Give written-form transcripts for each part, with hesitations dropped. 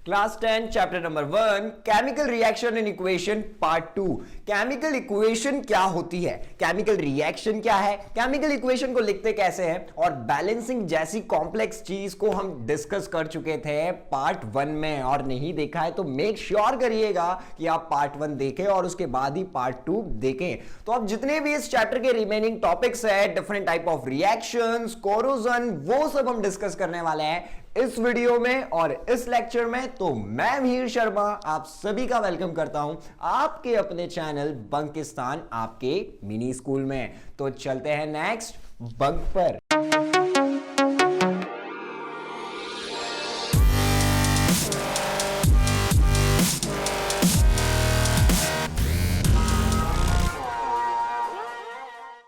Class 10 chapter number 1 chemical reaction and equation part 2। Chemical equation क्या होती है, chemical reaction क्या है, केमिकल इक्वेशन को लिखते कैसे हैं, और बैलेंसिंग जैसी कॉम्प्लेक्स चीज को हम डिस्कस कर चुके थे पार्ट 1 में। और नहीं देखा है तो मेक श्योर करिएगा कि आप पार्ट 1 देखें और उसके बाद ही पार्ट 2 देखें। तो अब जितने भी इस चैप्टर के रिमेनिंग टॉपिक्स है, different type of reactions, corrosion, वो सब हम डिस्कस करने वाले हैं इस वीडियो में और इस लेक्चर में। तो मैं मीर शर्मा आप सभी का वेलकम करता हूं आपके अपने चैनल बंकिस्तान आपके मिनी स्कूल में। तो चलते हैं नेक्स्ट बंक पर।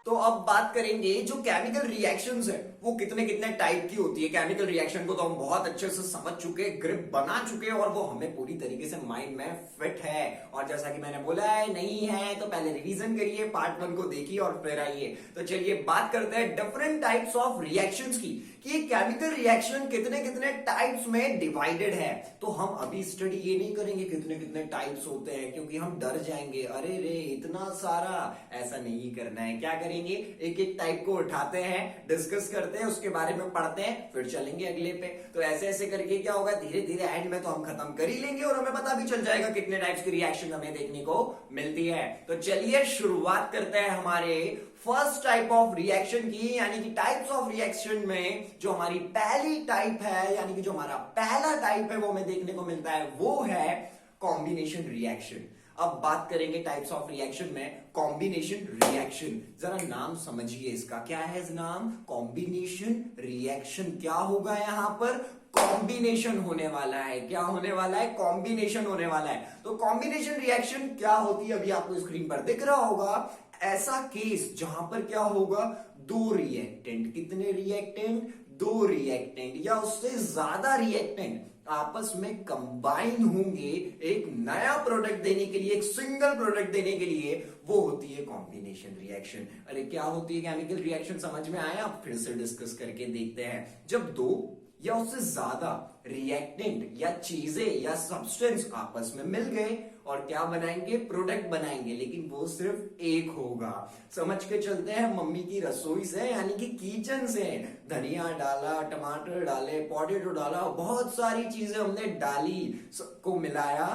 तो अब बात करेंगे जो केमिकल रिएक्शंस है वो कितने कितने टाइप की होती है। केमिकल रिएक्शन को तो हम बहुत अच्छे से समझ चुके, ग्रिप बना चुके और वो हमें पूरी तरीके से माइंड में फिट है। और जैसा कि मैंने बोला है, नहीं है तो पहले रिवीजन करिए, पार्ट 1 को देखिए और फिर आइए। तो चलिए बात करते हैं डिफरेंट टाइप्स ऑफ रिएक्शंस की, कि केमिकल रिएक्शन कितने कितने टाइप्स में डिवाइडेड है। तो हम अभी स्टडी ये नहीं करेंगे कितने कितने टाइप्स होते हैं, क्योंकि हम डर जाएंगे, अरे रे इतना सारा, ऐसा नहीं करना है। क्या करेंगे, एक एक टाइप को उठाते हैं, डिस्कस करते हैं, उसके बारे में पढ़ते हैं, फिर चलेंगे अगले पे। तो ऐसे ऐसे करके क्या होगा, धीरे धीरे एंड में तो हम खत्म कर ही लेंगे और हमें पता भी चल जाएगा कितने टाइप्स की रिएक्शन हमें देखने को मिलती है। तो चलिए शुरुआत करते हैं हमारे फर्स्ट टाइप ऑफ रिएक्शन की, यानी कि टाइप्स ऑफ रिएक्शन में जो हमारी पहली टाइप है, यानी कि जो हमारा पहला टाइप है वो हमें देखने को मिलता है, वो है कॉम्बिनेशन रिएक्शन। अब बात करेंगे टाइप्स ऑफ रिएक्शन में कॉम्बिनेशन रिएक्शन। जरा नाम समझिए इसका, क्या है नाम, कॉम्बिनेशन रिएक्शन। क्या होगा यहां पर, कॉम्बिनेशन होने वाला है। क्या होने वाला है, कॉम्बिनेशन होने वाला है। तो कॉम्बिनेशन रिएक्शन क्या होती है, अभी आपको स्क्रीन पर दिख रहा होगा, ऐसा केस जहां पर क्या होगा, दो रिएक्टेंट, कितने रिएक्टेंट, दो रिएक्टेंट या उससे ज्यादा रिएक्टेंट आपस में कंबाइन होंगे एक नया प्रोडक्ट देने के लिए, एक सिंगल प्रोडक्ट देने के लिए, वो होती है कॉम्बिनेशन रिएक्शन। अरे क्या होती है केमिकल रिएक्शन, समझ में आया, फिर से डिस्कस करके देखते हैं। जब दो या उससे ज्यादा रिएक्टेंट या चीजें या सब्सटेंस आपस में मिल गए और क्या बनाएंगे, प्रोडक्ट बनाएंगे, लेकिन वो सिर्फ एक होगा। समझ के चलते हैं, मम्मी की रसोई से, यानी कि किचन से धनिया डाला, टमाटर डाले, पोटैटो डाला, बहुत सारी चीजें हमने डाली, सबको मिलाया,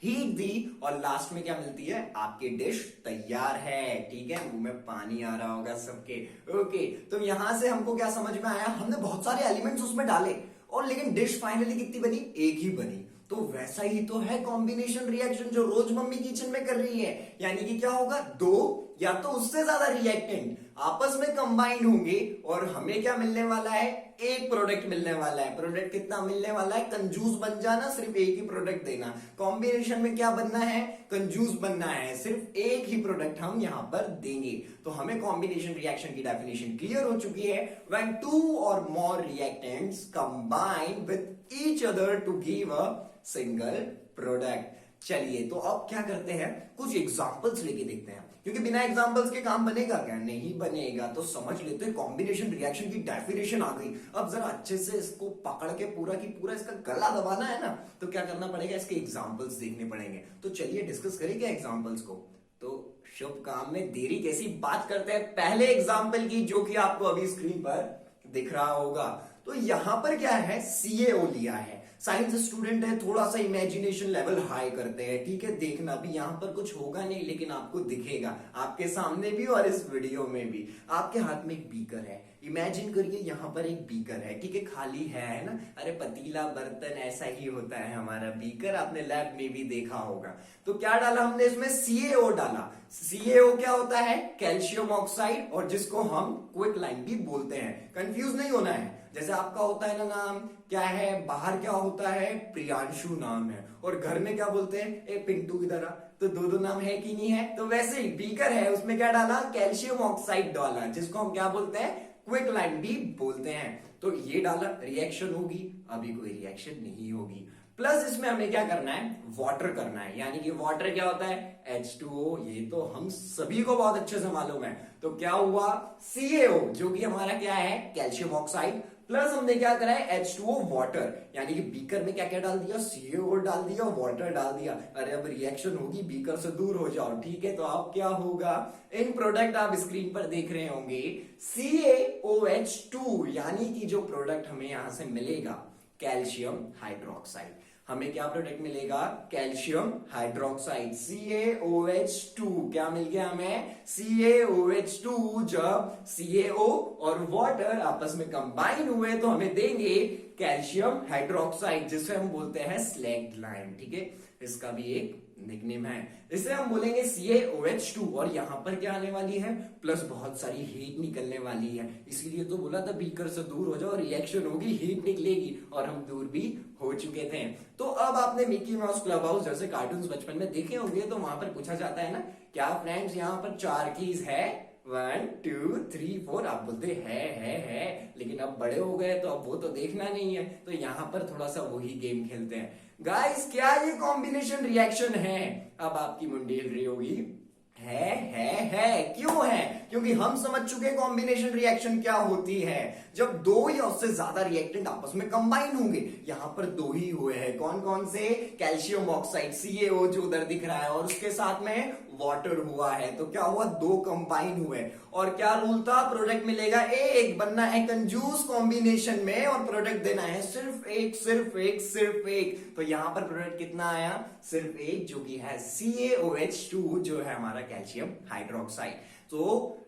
हीट दी और लास्ट में क्या मिलती है, आपकी डिश तैयार है। ठीक है, मुंह में पानी आ रहा होगा सबके। ओके, तो यहां से हमको क्या समझ में आया, हमने बहुत सारे एलिमेंट्स उसमें डाले और लेकिन डिश फाइनली कितनी बनी, एक ही बनी। तो वैसा ही तो है कॉम्बिनेशन रिएक्शन जो रोज मम्मी किचन में कर रही है, यानी कि क्या होगा, दो या तो उससे ज्यादा रिएक्टेंट आपस में कंबाइन होंगे और हमें क्या मिलने वाला है, एक प्रोडक्ट मिलने वाला है। प्रोडक्ट कितना मिलने वाला है, कंजूस बन जाना, सिर्फ एक ही प्रोडक्ट देना। कॉम्बिनेशन में क्या बनना है, कंजूस बनना है, सिर्फ एक ही प्रोडक्ट हम यहां पर देंगे। तो हमें कॉम्बिनेशन रिएक्शन की डेफिनेशन क्लियर हो चुकी है, when two or more reactants combine with each other to give a single product. चलिए तो अब क्या करते हैं, कुछ एग्जांपल्स लेके देखते हैं, क्योंकि बिना एग्जांपल्स के काम बनेगा क्या, नहीं बनेगा। तो समझ लेते हैं, कॉम्बिनेशन रिएक्शन की डेफिनेशन आ गई। अब जरा अच्छे से इसको पकड़ के पूरा की पूरा इसका गला दबाना है ना, तो क्या करना पड़ेगा, इसके एग्जांपल्स देखने पड़ेंगे। तो चलिए डिस्कस करेंगे एग्जांपल्स को। तो शुभ काम में देरी कैसी, बात करते हैं पहले एग्जाम्पल की, जो कि आपको अभी स्क्रीन पर दिख रहा होगा। तो यहां पर क्या है, CaO लिया है। साइंस स्टूडेंट है, थोड़ा सा इमेजिनेशन लेवल हाई करते हैं। ठीक है, देखना भी यहां पर कुछ होगा नहीं, लेकिन आपको दिखेगा, आपके सामने भी और इस वीडियो में भी। आपके हाथ में एक बीकर है, इमेजिन करिए यहां पर एक बीकर है, ठीक है, खाली है ना। अरे पतीला बर्तन ऐसा ही होता है हमारा बीकर, आपने लैब में भी देखा होगा। तो क्या डाला हमने इसमें, CaO डाला। CaO क्या होता है, कैल्शियम ऑक्साइड, और जिसको हम क्विक लाइन भी बोलते हैं। कंफ्यूज नहीं होना है, जैसे आपका होता है ना नाम, क्या है, बाहर क्या होता है, प्रियांशु नाम है, और घर में क्या बोलते हैं, ए पिंटू की तरह। तो दो दो नाम है कि नहीं है, तो वैसे ही बीकर है, उसमें क्या डाला, कैल्शियम ऑक्साइड डाला, जिसको हम क्या बोलते हैं, क्विक लाइन भी बोलते हैं। तो ये डाला, रिएक्शन होगी, अभी कोई रिएक्शन नहीं होगी। प्लस इसमें हमें क्या करना है, वाटर करना है, यानी कि वाटर क्या होता है, H2O, ये तो हम सभी को बहुत अच्छे से मालूम है। तो क्या हुआ, CaO जो कि हमारा क्या है, कैल्शियम ऑक्साइड, प्लस हमने क्या करा है H2O वाटर, यानी कि बीकर में क्या क्या डाल दिया, CaO डाल दिया, वाटर डाल दिया। अरे अब रिएक्शन होगी, बीकर से दूर हो जाओ, ठीक है। तो अब क्या होगा, इन प्रोडक्ट आप स्क्रीन पर देख रहे होंगे CaOH2, यानी कि जो प्रोडक्ट हमें यहां से मिलेगा कैल्शियम हाइड्रोक्साइड। हमें क्या प्रोडक्ट मिलेगा, कैल्शियम हाइड्रोक्साइड CaOH2। क्या मिल गया हमें, CaOH2। जब CaO और वाटर आपस में कंबाइन हुए तो हमें देंगे कैल्शियम हाइड्रोक्साइड, जिसे हम बोलते हैं स्लैग्ड लाइम, ठीक है। इसका भी एक निकनेम है। इसे हम बोलेंगे CaOH2। और यहां पर क्या आने वाली है, प्लस बहुत सारी हीट निकलने वाली है। इसीलिए तो बोला था बीकर से दूर हो जाओ, रिएक्शन होगी, हीट निकलेगी, और हम दूर भी हो चुके थे। तो अब आपने मिकी माउस क्लब हाउस जैसे कार्टून्स बचपन में देखे होंगे, तो वहां पर पूछा जाता है ना, क्या फ्रेंड्स यहाँ पर 4 कीज है, 1 2 3 4, आप बोलते है, लेकिन अब बड़े हो गए तो अब वो तो देखना नहीं है, तो यहां पर थोड़ा सा वही गेम खेलते हैं। गाइस क्या ये कॉम्बिनेशन रिएक्शन है, अब आपकी मुंडी हिल रही होगी। है। क्यों है, क्योंकि हम समझ चुके कॉम्बिनेशन रिएक्शन क्या होती है, जब दो या उससे ज्यादा रिएक्टेंट आपस में कंबाइन होंगे। यहां पर दो ही हुए हैं, कौन कौन से, कैल्शियम ऑक्साइड CaO जो उधर दिख रहा है, और उसके साथ में वाटर हुआ है। तो क्या हुआ, दो कंबाइन हुए, और क्या रूल था, प्रोडक्ट मिलेगा एक, बनना है कंजूस कॉम्बिनेशन में, और प्रोडक्ट देना है सिर्फ एक, सिर्फ एक, सिर्फ एक। तो यहां पर प्रोडक्ट कितना आया, सिर्फ एक, जो कि है CaOH2, जो है हमारा कैल्शियम हाइड्रोक्साइड। तो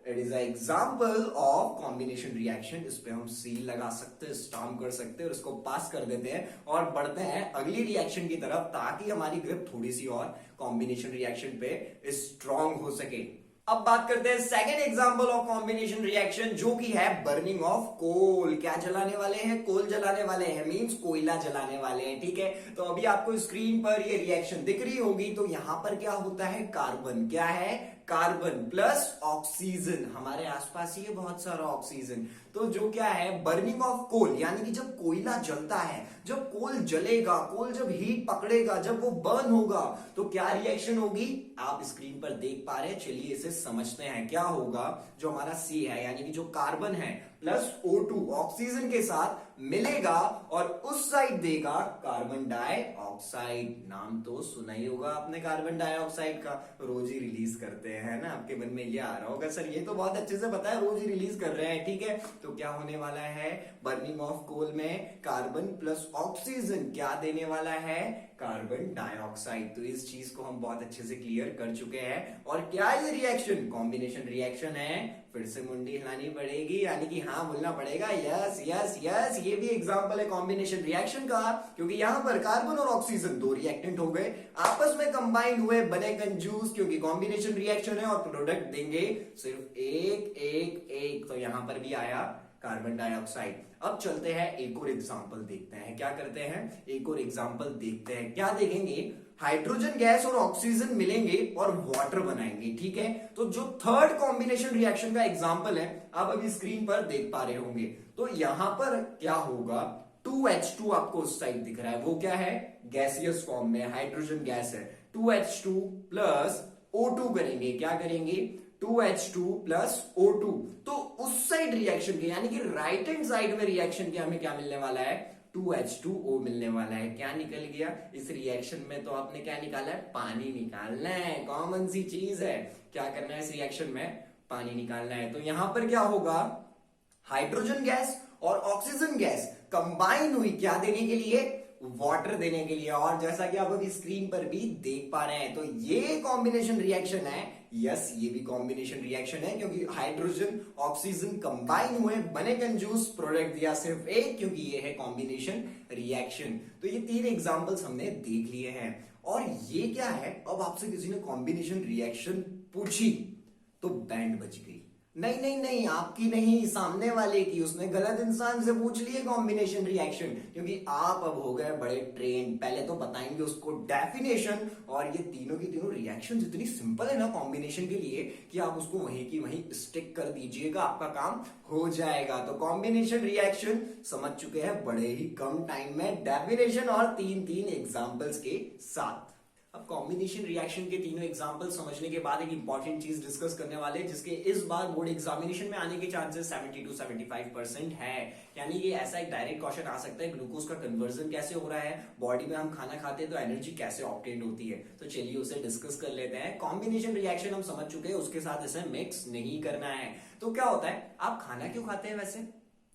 it is a example of combination reaction. इस पे हम सील लगा सकते हैं, स्टाम्प कर सकते हैं, और इसको पास कर देते हैं और बढ़ते हैं अगली रिएक्शन की तरफ, ताकि हमारी ग्रिप थोड़ी सी और कॉम्बिनेशन रिएक्शन पे स्ट्रांग हो सके। अब बात करते हैं second example of combination reaction, जो कि है बर्निंग ऑफ कोल। क्या जलाने वाले हैं, कोल जलाने वाले हैं, मींस कोयला जलाने वाले हैं, ठीक है। तो अभी आपको स्क्रीन पर ये रिएक्शन दिख रही होगी। तो यहां पर क्या होता है, कार्बन, क्या है, कार्बन प्लस ऑक्सीजन, हमारे आसपास ही है बहुत सारा ऑक्सीजन। तो जो क्या है, बर्निंग ऑफ कोल, यानी कि जब कोयला जलता है, जब कोल जलेगा, कोल जब हीट पकड़ेगा, जब वो बर्न होगा, तो क्या रिएक्शन होगी, आप स्क्रीन पर देख पा रहे हैं। चलिए इसे समझते हैं। क्या होगा, जो हमारा C है, यानी कि जो कार्बन है प्लस O2 ऑक्सीजन के साथ मिलेगा, और उस साइड देगा कार्बन डाइऑक्साइड। नाम तो सुना ही होगा आपने कार्बन डाइऑक्साइड का, रोज ही रिलीज करते हैं ना, आपके मन में ये आ रहा होगा, सर ये तो बहुत अच्छे से पता है, रोज ही रिलीज कर रहे हैं, ठीक है। तो क्या होने वाला है, बर्निंग ऑफ कोल में कार्बन प्लस ऑक्सीजन क्या देने वाला है, कार्बन डाइऑक्साइड। तो इस चीज को हम बहुत अच्छे से क्लियर कर चुके हैं। और क्या ये रिएक्शन कॉम्बिनेशन रिएक्शन है, फिर से मुंडी हिलानी पड़ेगी, यानी कि हाँ बोलना पड़ेगा, यस यस यस। ये भी एग्जांपल है कॉम्बिनेशन रिएक्शन का, क्योंकि यहां पर कार्बन और ऑक्सीजन दो रिएक्टेंट हो गए, आपस में कंबाइन हुए, बने कंजूस, क्योंकि कॉम्बिनेशन रिएक्शन है, और प्रोडक्ट देंगे सिर्फ एक एक एक। तो यहां पर भी आया कार्बन डाइऑक्साइड। अब चलते हैं एक और एग्जांपल देखते हैं, क्या करते हैं, एक और एग्जांपल देखते हैं। क्या देखेंगे, हाइड्रोजन गैस और ऑक्सीजन मिलेंगे और वाटर बनाएंगे, ठीक है। तो जो थर्ड कॉम्बिनेशन रिएक्शन का एग्जांपल है, आप अभी स्क्रीन पर देख पा रहे होंगे। तो यहां पर क्या होगा, 2H2 आपको उस साइड दिख रहा है, वो क्या है, गैसियस फॉर्म में हाइड्रोजन गैस है। 2H2 प्लस O2 करेंगे, क्या करेंगे, 2H2 प्लस O2। तो उस साइड रिएक्शन के, यानी कि राइट हैंड साइड में रिएक्शन के हमें क्या मिलने वाला है, 2H2O मिलने वाला है। क्या निकल गया इस रिएक्शन में, तो आपने क्या निकाला है, पानी निकालना है, कॉमन सी चीज है। क्या करना है इस रिएक्शन में, पानी निकालना है। तो यहां पर क्या होगा, हाइड्रोजन गैस और ऑक्सीजन गैस कंबाइन हुई, क्या देने के लिए, वाटर देने के लिए। और जैसा कि आप अभी स्क्रीन पर भी देख पा रहे हैं, तो ये कॉम्बिनेशन रिएक्शन है, यस ये भी कॉम्बिनेशन रिएक्शन है, क्योंकि हाइड्रोजन ऑक्सीजन कंबाइन हुए, बने कंजूस, प्रोडक्ट दिया सिर्फ एक, क्योंकि ये है कॉम्बिनेशन रिएक्शन। तो ये तीन एग्जांपल्स हमने देख लिए हैं। और ये क्या है, अब आपसे किसी ने कॉम्बिनेशन रिएक्शन पूछी तो बैंड बज गई, नहीं नहीं नहीं, आपकी नहीं, सामने वाले की, उसने गलत इंसान से पूछ लिए कॉम्बिनेशन रिएक्शन, क्योंकि आप अब हो गए बड़े ट्रेन। पहले तो बताएंगे उसको डेफिनेशन, और ये तीनों की तीनों रिएक्शन इतनी सिंपल है ना कॉम्बिनेशन के लिए, कि आप उसको वहीं की वहीं स्टिक कर दीजिएगा, आपका काम हो जाएगा। तो कॉम्बिनेशन रिएक्शन समझ चुके हैं बड़े ही कम टाइम में, डेफिनेशन और तीन तीन एग्जाम्पल्स के साथ। अब कॉम्बिनेशन रिएक्शन के तीनों एग्जांपल समझने के बाद एक इंपॉर्टेंट चीज डिस्कस करने वाले हैं, जिसके इस बार बोर्ड एग्जामिनेशन में आने के चांसेस 70 to 75% है। यानी कि ऐसा एक डायरेक्ट क्वेश्चन आ सकता है, ग्लूकोज का कन्वर्जन कैसे हो रहा है, बॉडी में हम खाना खाते हैं तो एनर्जी कैसे ऑब्टेन होती है। तो चलिए उसे डिस्कस कर लेते हैं। कॉम्बिनेशन रिएक्शन हम समझ चुके हैं, उसके साथ इसे मिक्स नहीं करना है। तो क्या होता है, आप खाना क्यों खाते हैं वैसे?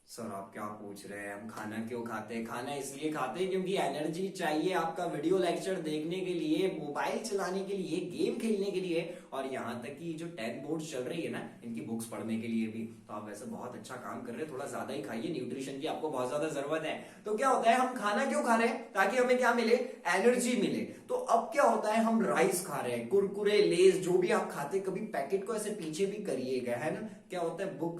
सर आप क्या पूछ रहे हैं, हम खाना क्यों खाते हैं? खाना इसलिए खाते हैं क्योंकि एनर्जी चाहिए आपका वीडियो लेक्चर देखने के लिए, मोबाइल चलाने के लिए, गेम खेलने के लिए, और यहाँ तक कि जो 10 बोर्ड्स चल रही है ना, इनकी बुक्स पढ़ने के लिए भी। तो आप वैसे बहुत अच्छा काम कर रहे हैं, थोड़ा ज्यादा ही खाइए, न्यूट्रिशन की आपको बहुत ज्यादा जरूरत है। तो क्या होता है, हम खाना क्यों खा रहे हैं? ताकि हमें क्या मिले, एनर्जी मिले। तो अब क्या होता है, हम राइस खा रहे हैं, कुरकुरे, लेज, जो भी आप खाते, कभी पैकेट को ऐसे पीछे भी करिएगा, है ना। क्या होता है, भूख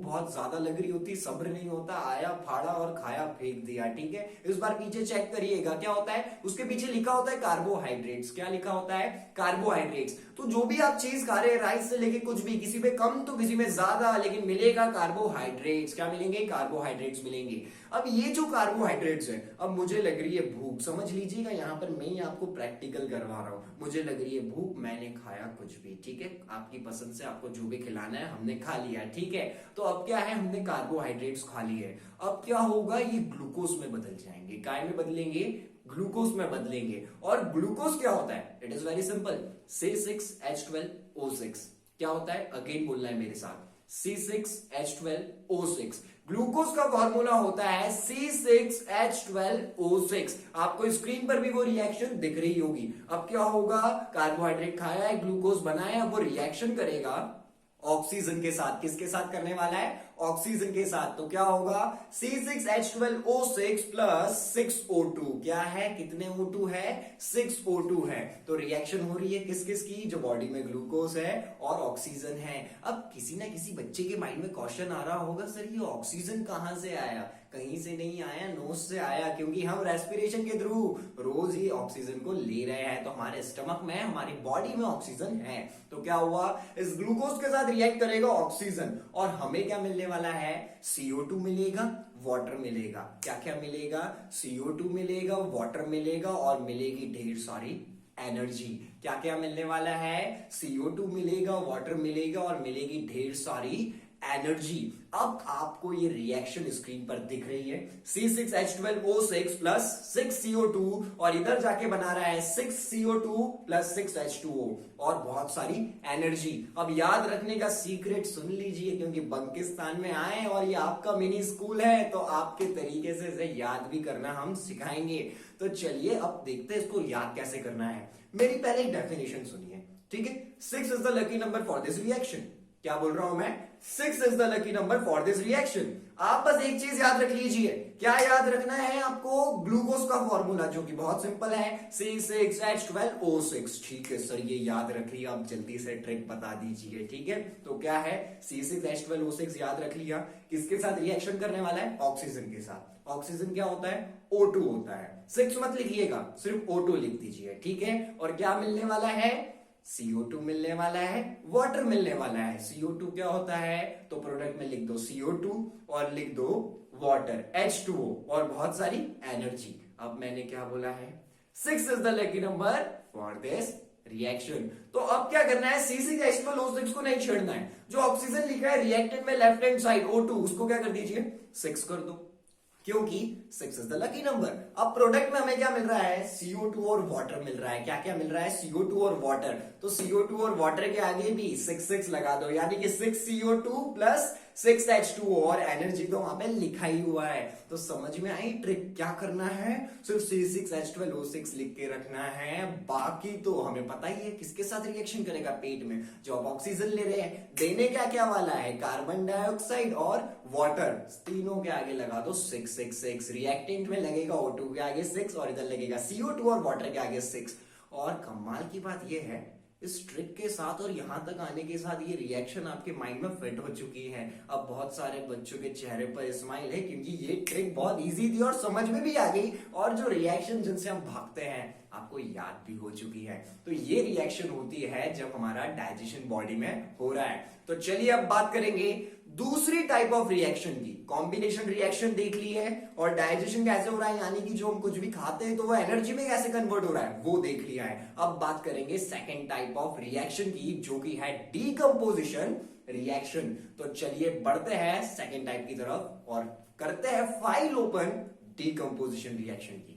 बहुत ज्यादा लग रही होती, सब्र नहीं होता, आया फाड़ा और खाया फेंक दिया, ठीक है। इस बार पीछे चेक करिएगा, क्या होता है, उसके पीछे लिखा होता है कार्बोहाइड्रेट्स। क्या लिखा होता है, कार्बोहाइड्रेट्स। तो जो भी आप चीज खा रहे हैं, राइस से लेके कुछ भी, किसी पे कम तो किसी में ज्यादा, लेकिन मिलेगा कार्बोहाइड्रेट्स। क्या मिलेंगे, कार्बोहाइड्रेट्स मिलेंगे। अब ये जो कार्बोहाइड्रेट्स है, अब मुझे लग रही है भूख, समझ लीजिएगा, यहां पर मैं ही आपको प्रैक्टिकल करवा रहा हूं। मुझे लग रही है भूख, मैंने खाया कुछ भी, ठीक है, आपकी पसंद से आपको जो भी खिलाना है हमने खा लिया, ठीक है। तो अब क्या है, हमने कार्बोहाइड्रेट्स खा लिए। अब क्या होगा, ये ग्लूकोज में बदल जाएंगे। काय में बदलेंगे, ग्लूकोज में बदलेंगे। और ग्लूकोज क्या होता है, it is very simple, C6H12O6। क्या होता है, अगेन बोलना है मेरे साथ, C6H12O6। ग्लूकोज का फॉर्मूला होता है C6H12O6। आपको स्क्रीन पर भी वो रिएक्शन दिख रही होगी। अब क्या होगा, कार्बोहाइड्रेट खाया है, ग्लूकोज बनाया है, वो रिएक्शन करेगा ऑक्सीजन के साथ। किसके साथ करने वाला है, ऑक्सीजन के साथ। तो क्या होगा, C6H12O6 प्लस 6O2। क्या है, कितने O2 है, 6O2 है। तो रिएक्शन हो रही है किस किस की, जो बॉडी में ग्लूकोज है और ऑक्सीजन है। अब किसी ना किसी बच्चे के माइंड में क्वेश्चन आ रहा होगा, सर ये ऑक्सीजन कहां से आया? कहीं से नहीं आया, नोज से आया, क्योंकि हम रेस्पिरेशन के थ्रू रोज ही ऑक्सीजन को ले रहे हैं। तो हमारे स्टमक में, हमारी बॉडी में ऑक्सीजन है। तो क्या हुआ, इस ग्लूकोज के साथ रिएक्ट करेगा ऑक्सीजन, और हमें क्या मिलने वाला है, CO2 मिलेगा, वाटर मिलेगा। क्या क्या मिलेगा, CO2 मिलेगा, वाटर मिलेगा, और मिलेगी ढेर सारी एनर्जी। क्या क्या मिलने वाला है, CO2 मिलेगा, वाटर मिलेगा, और मिलेगी ढेर सारी एनर्जी। अब आपको ये रिएक्शन स्क्रीन पर दिख रही है, C6H12O6 प्लस 6CO2, और इधर जाके बना रहा है 6CO2 प्लस 6H2O, और बहुत सारी एनर्जी। अब याद रखने का सीक्रेट सुन लीजिए, क्योंकि बंकिस्तान में आए और ये आपका मिनी स्कूल है, तो आपके तरीके से इसे याद भी करना हम सिखाएंगे। तो चलिए अब देखते हैं इसको याद कैसे करना है। मेरी पहले एक डेफिनेशन सुनिए, ठीक है। 6 is the lucky number for this reaction. क्या बोल रहा हूं मैं, 6 is the lucky number for this reaction. आप बस एक चीज याद रख लीजिए। क्या याद रखना है आपको, ग्लूकोज का फॉर्मूला, जो कि बहुत सिंपल है, C6H12O6। ठीक है सर, ये याद रख लिया, अब जल्दी से ट्रिक बता दीजिए, ठीक है। तो क्या है, C6H12O6 याद रख लिया, किसके साथ रिएक्शन करने वाला है, ऑक्सीजन के साथ। ऑक्सीजन क्या होता है, O2 होता है। 6 मत लिखिएगा, सिर्फ O2 लिख दीजिए, ठीक है। और क्या मिलने वाला है, CO2 मिलने वाला है, वाटर मिलने वाला है। CO2 क्या होता है, तो प्रोडक्ट में लिख दो CO2 और लिख दो वाटर, H2O, और बहुत सारी एनर्जी। अब मैंने क्या बोला है, 6 is the lucky number for this reaction. तो अब क्या करना है, C6H12O6 को नहीं छेड़ना है। जो ऑक्सीजन लिखा है रिएक्टेंट में लेफ्ट हैंड साइड O2, उसको क्या कर दीजिए, 6 कर दो, क्योंकि 6 इज द लकी नंबर। अब प्रोडक्ट में हमें क्या मिल रहा है, CO2 और वाटर मिल रहा है। क्या क्या मिल रहा है, CO2 और वाटर। तो CO2 और वाटर के आगे भी 6 लगा दो, यानी कि 6CO2 प्लस 6H2O, और एनर्जी तो वहां पे लिखा ही हुआ है। तो समझ में आई ट्रिक, क्या करना है, सिर्फ C6H12O6 लिख के रखना है। बाकी तो हमें पता ही है किसके साथ रिएक्शन करेगा, पेट में जो आप ऑक्सीजन ले रहे हैं। देने क्या क्या वाला है, कार्बन डाइऑक्साइड और वाटर, तीनों के आगे लगा दो 6 रिएक्टेंट में लगेगा O2 के आगे 6, और इधर लगेगा CO2 और वाटर के आगे 6। और कमाल की बात यह है, इस ट्रिक के साथ और यहां तक आने के साथ ये रिएक्शन आपके माइंड में फिट हो चुकी है। अब बहुत सारे बच्चों के चेहरे पर स्माइल है, क्योंकि ये ट्रिक बहुत इजी थी और समझ में भी आ गई, और जो रिएक्शन जिनसे हम भागते हैं आपको याद भी हो चुकी है। तो ये रिएक्शन होती है जब हमारा डाइजेशन बॉडी में हो रहा है। तो चलिए अब बात करेंगे दूसरी टाइप ऑफ रिएक्शन की कॉम्बिनेशन रिएक्शन देख ली है, और डाइजेशन कैसे हो रहा है, यानी कि जो हम कुछ भी खाते हैं तो वो एनर्जी में कैसे कन्वर्ट हो रहा है वो देख लिया है। अब बात करेंगे सेकेंड टाइप ऑफ रिएक्शन की, जो कि है डीकंपोजिशन रिएक्शन। तो चलिए बढ़ते हैं सेकेंड टाइप की तरफ और करते हैं फाइल ओपन डीकंपोजिशन रिएक्शन की।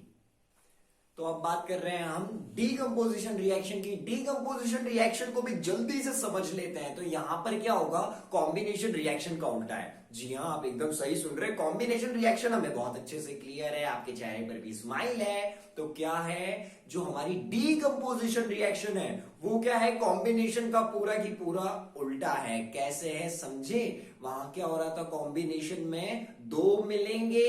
तो अब बात कर रहे हैं हम डीकंपोजिशन रिएक्शन की। डीकंपोजिशन रिएक्शन को भी जल्दी से समझ लेते हैं। तो यहां पर क्या होगा, कॉम्बिनेशन रिएक्शन का उल्टा है। जी हाँ, आप एकदम सही सुन रहे हैं। कॉम्बिनेशन रिएक्शन हमें बहुत अच्छे से क्लियर है, आपके चेहरे पर भी स्माइल है। तो क्या है, जो हमारी डीकंपोजिशन रिएक्शन है वो क्या है, कॉम्बिनेशन का पूरा की पूरा उल्टा है। कैसे है समझे। वहां क्या हो रहा था, कॉम्बिनेशन में दो मिलेंगे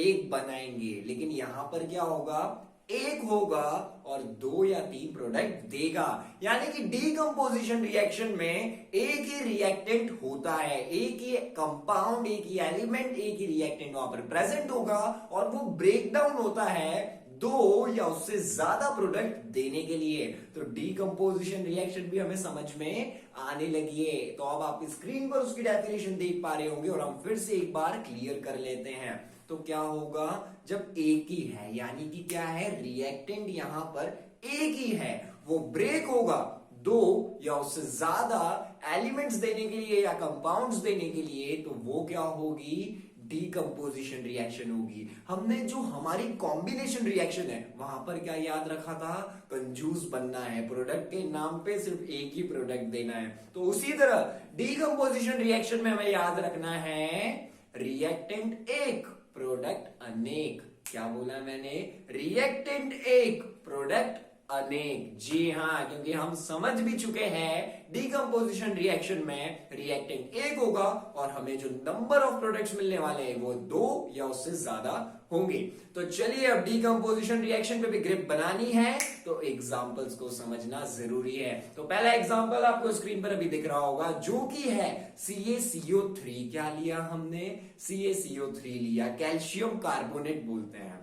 एक बनाएंगे, लेकिन यहां पर क्या होगा, एक होगा और दो या तीन प्रोडक्ट देगा। यानी कि डीकंपोजिशन रिएक्शन में एक ही रिएक्टेंट होता है, एक ही कंपाउंड, एक ही एलिमेंट, एक ही रिएक्टेंट वहां पर प्रेजेंट होगा, और वो ब्रेक डाउन होता है दो या उससे ज्यादा प्रोडक्ट देने के लिए। तो डीकंपोजिशन रिएक्शन भी हमें समझ में आने लगी है। तो अब आप स्क्रीन पर उसकी डेफिनेशन देख पा रहे होंगे, और हम फिर से एक बार क्लियर कर लेते हैं। तो क्या होगा, जब एक ही है, यानी कि क्या है, रिएक्टेंट यहां पर एक ही है, वो ब्रेक होगा दो या उससे ज्यादा एलिमेंट्स देने के लिए या कंपाउंड्स देने के लिए, तो वो क्या होगी, डीकंपोजिशन रिएक्शन होगी। हमने जो हमारी कॉम्बिनेशन रिएक्शन है वहां पर क्या याद रखा था, कंजूस बनना है, प्रोडक्ट के नाम पे सिर्फ एक ही प्रोडक्ट देना है। तो उसी तरह डीकंपोजिशन रिएक्शन में हमें याद रखना है, रिएक्टेंट एक प्रोडक्ट अनेक। क्या बोला मैंने, रिएक्टेंट एक प्रोडक्ट अनेक। जी हाँ, क्योंकि हम समझ भी चुके हैं डीकंपोजिशन रिएक्शन में रिएक्टेंट एक होगा और हमें जो नंबर ऑफ प्रोडक्ट्स मिलने वाले हैं वो दो या उससे ज्यादा होंगे। तो चलिए अब डीकंपोजिशन रिएक्शन पे भी ग्रिप बनानी है, तो एग्जांपल्स को समझना जरूरी है। तो पहला एग्जांपल आपको स्क्रीन पर अभी दिख रहा होगा, जो कि है CaCO3। क्या लिया हमने, CaCO3 लिया, कैल्शियम कार्बोनेट बोलते हैं।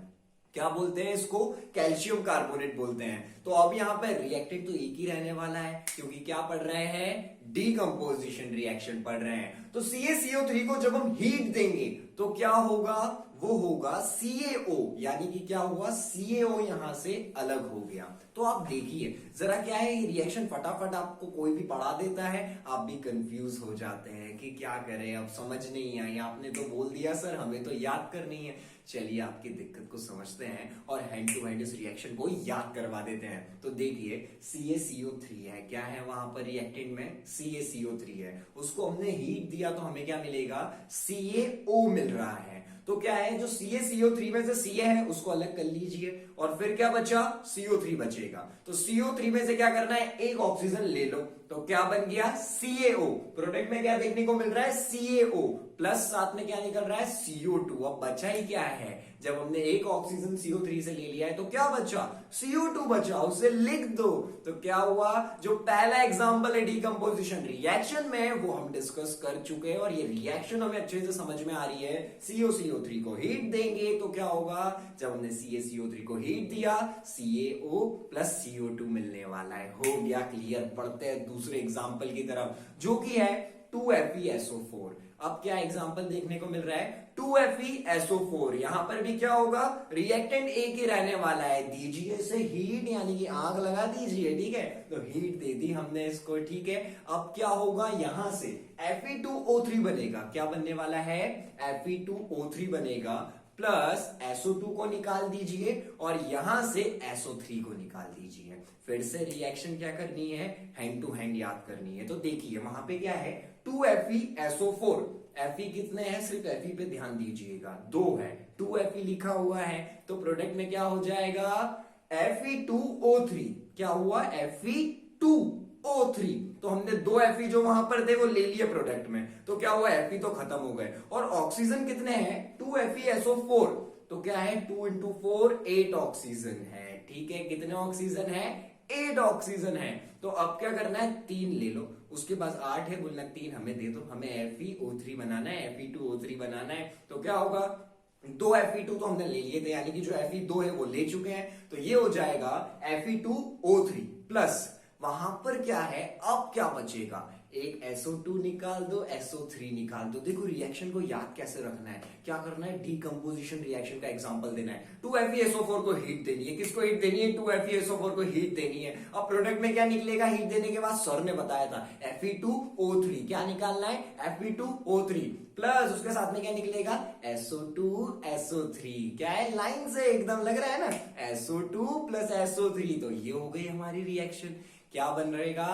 क्या बोलते हैं इसको, कैल्शियम कार्बोनेट बोलते हैं। तो अब यहां पर रिएक्टेंट तो एक ही रहने वाला है, क्योंकि क्या पढ़ रहे हैं, डीकंपोजिशन रिएक्शन पढ़ रहे हैं। तो CaCO3 को जब हम हीट देंगे तो क्या होगा, वो होगा CaO, यानी कि क्या हुआ, CaO यहां से अलग हो गया। तो आप देखिए जरा, क्या है ये रिएक्शन फटाफट आपको कोई भी पढ़ा देता है, आप भी कंफ्यूज हो जाते हैं कि क्या करें, अब समझ नहीं आई, आपने तो बोल दिया सर हमें तो याद करनी है। चलिए आपकी दिक्कत को समझते हैं और हैंड टू हैंड इस रिएक्शन को याद करवा देते हैं। तो देखिए CaCO3 है, क्या है वहां पर रिएक्टेंट में, CaCO3 है, उसको हमने हीट दिया तो हमें क्या मिलेगा, CaO मिल रहा है। तो क्या है, जो CaCO3 में से Ca है उसको अलग कर लीजिए, और फिर क्या बचा, CO3 बचेगा। तो CO3 में से क्या करना है, एक ऑक्सीजन ले लो, तो क्या बन गया, CaO। प्रोडक्ट में क्या देखने को मिल रहा है, CaO प्लस साथ में क्या निकल रहा है, CO2। अब बचा ही क्या है, जब हमने एक ऑक्सीजन CO3 से ले लिया है तो क्या बचा, CO2 बचा, उसे लिख दो। तो क्या हुआ, जो पहला एग्जांपल है डीकंपोजिशन रिएक्शन में वो हम डिस्कस कर चुके हैं, और ये रिएक्शन हमें अच्छे से समझ में आ रही है। CaCO3 को हीट देंगे तो क्या होगा, जब हमने CaCO3 को हीट दिया CaO प्लस CO2 मिलने वाला है। हो गया क्लियर। बढ़ते हैं दूसरे एग्जांपल की तरफ, जो कि है 2FeSO4। अब क्या एग्जांपल देखने को मिल रहा है, 2FeSO4। यहां पर भी क्या होगा, रिएक्टेंट एक ही रहने वाला है, दीजिए इसे हीट, यानी कि आग लगा दीजिए, ठीक है। तो हीट दे दी हमने इसको, ठीक है। अब क्या होगा, यहां से Fe2O3 बनेगा। क्या बनने वाला है, Fe2O3 बनेगा, प्लस SO2 को निकाल दीजिए और यहां से SO3 को निकाल दीजिए। फिर से रिएक्शन क्या करनी है, हैंड टू हैंड याद करनी है। तो देखिए वहां पे क्या है, 2FeSO4। Fe कितने हैं, सिर्फ Fe पे ध्यान दीजिएगा, 2 है, 2Fe लिखा हुआ है। तो प्रोडक्ट में क्या हो जाएगा, Fe2O3। क्या हुआ, Fe2O3। तो हमने 2 Fe जो वहां पर थे वो ले लिए प्रोडक्ट में, तो क्या हुआ, Fe तो खत्म हो गए। और ऑक्सीजन कितने हैं, 2FeSO4। तो क्या है, 2 into 4 8 ऑक्सीजन है, ठीक है। कितने ऑक्सीजन है, 8 ऑक्सीजन है। तो अब क्या करना है, 3 ले लो, उसके पास 8 है, बोलना 3 हमें दे दो, हमें FeO3 बनाना है, Fe2O3 बनाना है। तो क्या होगा, 2 Fe2 तो हमने ले लिए थे, यानी कि जो Fe2 है वो ले चुके हैं। तो ये हो जाएगा Fe2O3 प्लस वहां पर क्या है, अब क्या बचेगा, एक SO2 निकाल दो, SO3 निकाल दो। देखो रिएक्शन को याद कैसे रखना है, क्या करना है, डीकंपोजिशन रिएक्शन का एग्जांपल देना है। 2FeSO4 को हीट देनी है, किसको हीट देनी है, 2FeSO4 को हीट देनी है। अब प्रोडक्ट में क्या निकलेगा हीट देने के बाद, सर ने बताया था Fe2O3, क्या निकालना है Fe2O3 प्लस उसके साथ में क्या निकलेगा SO2SO3, क्या है लाइन से एकदम लग रहा है ना, SO2 प्लस SO3, तो ये हो गई हमारी रिएक्शन। क्या बन रहेगा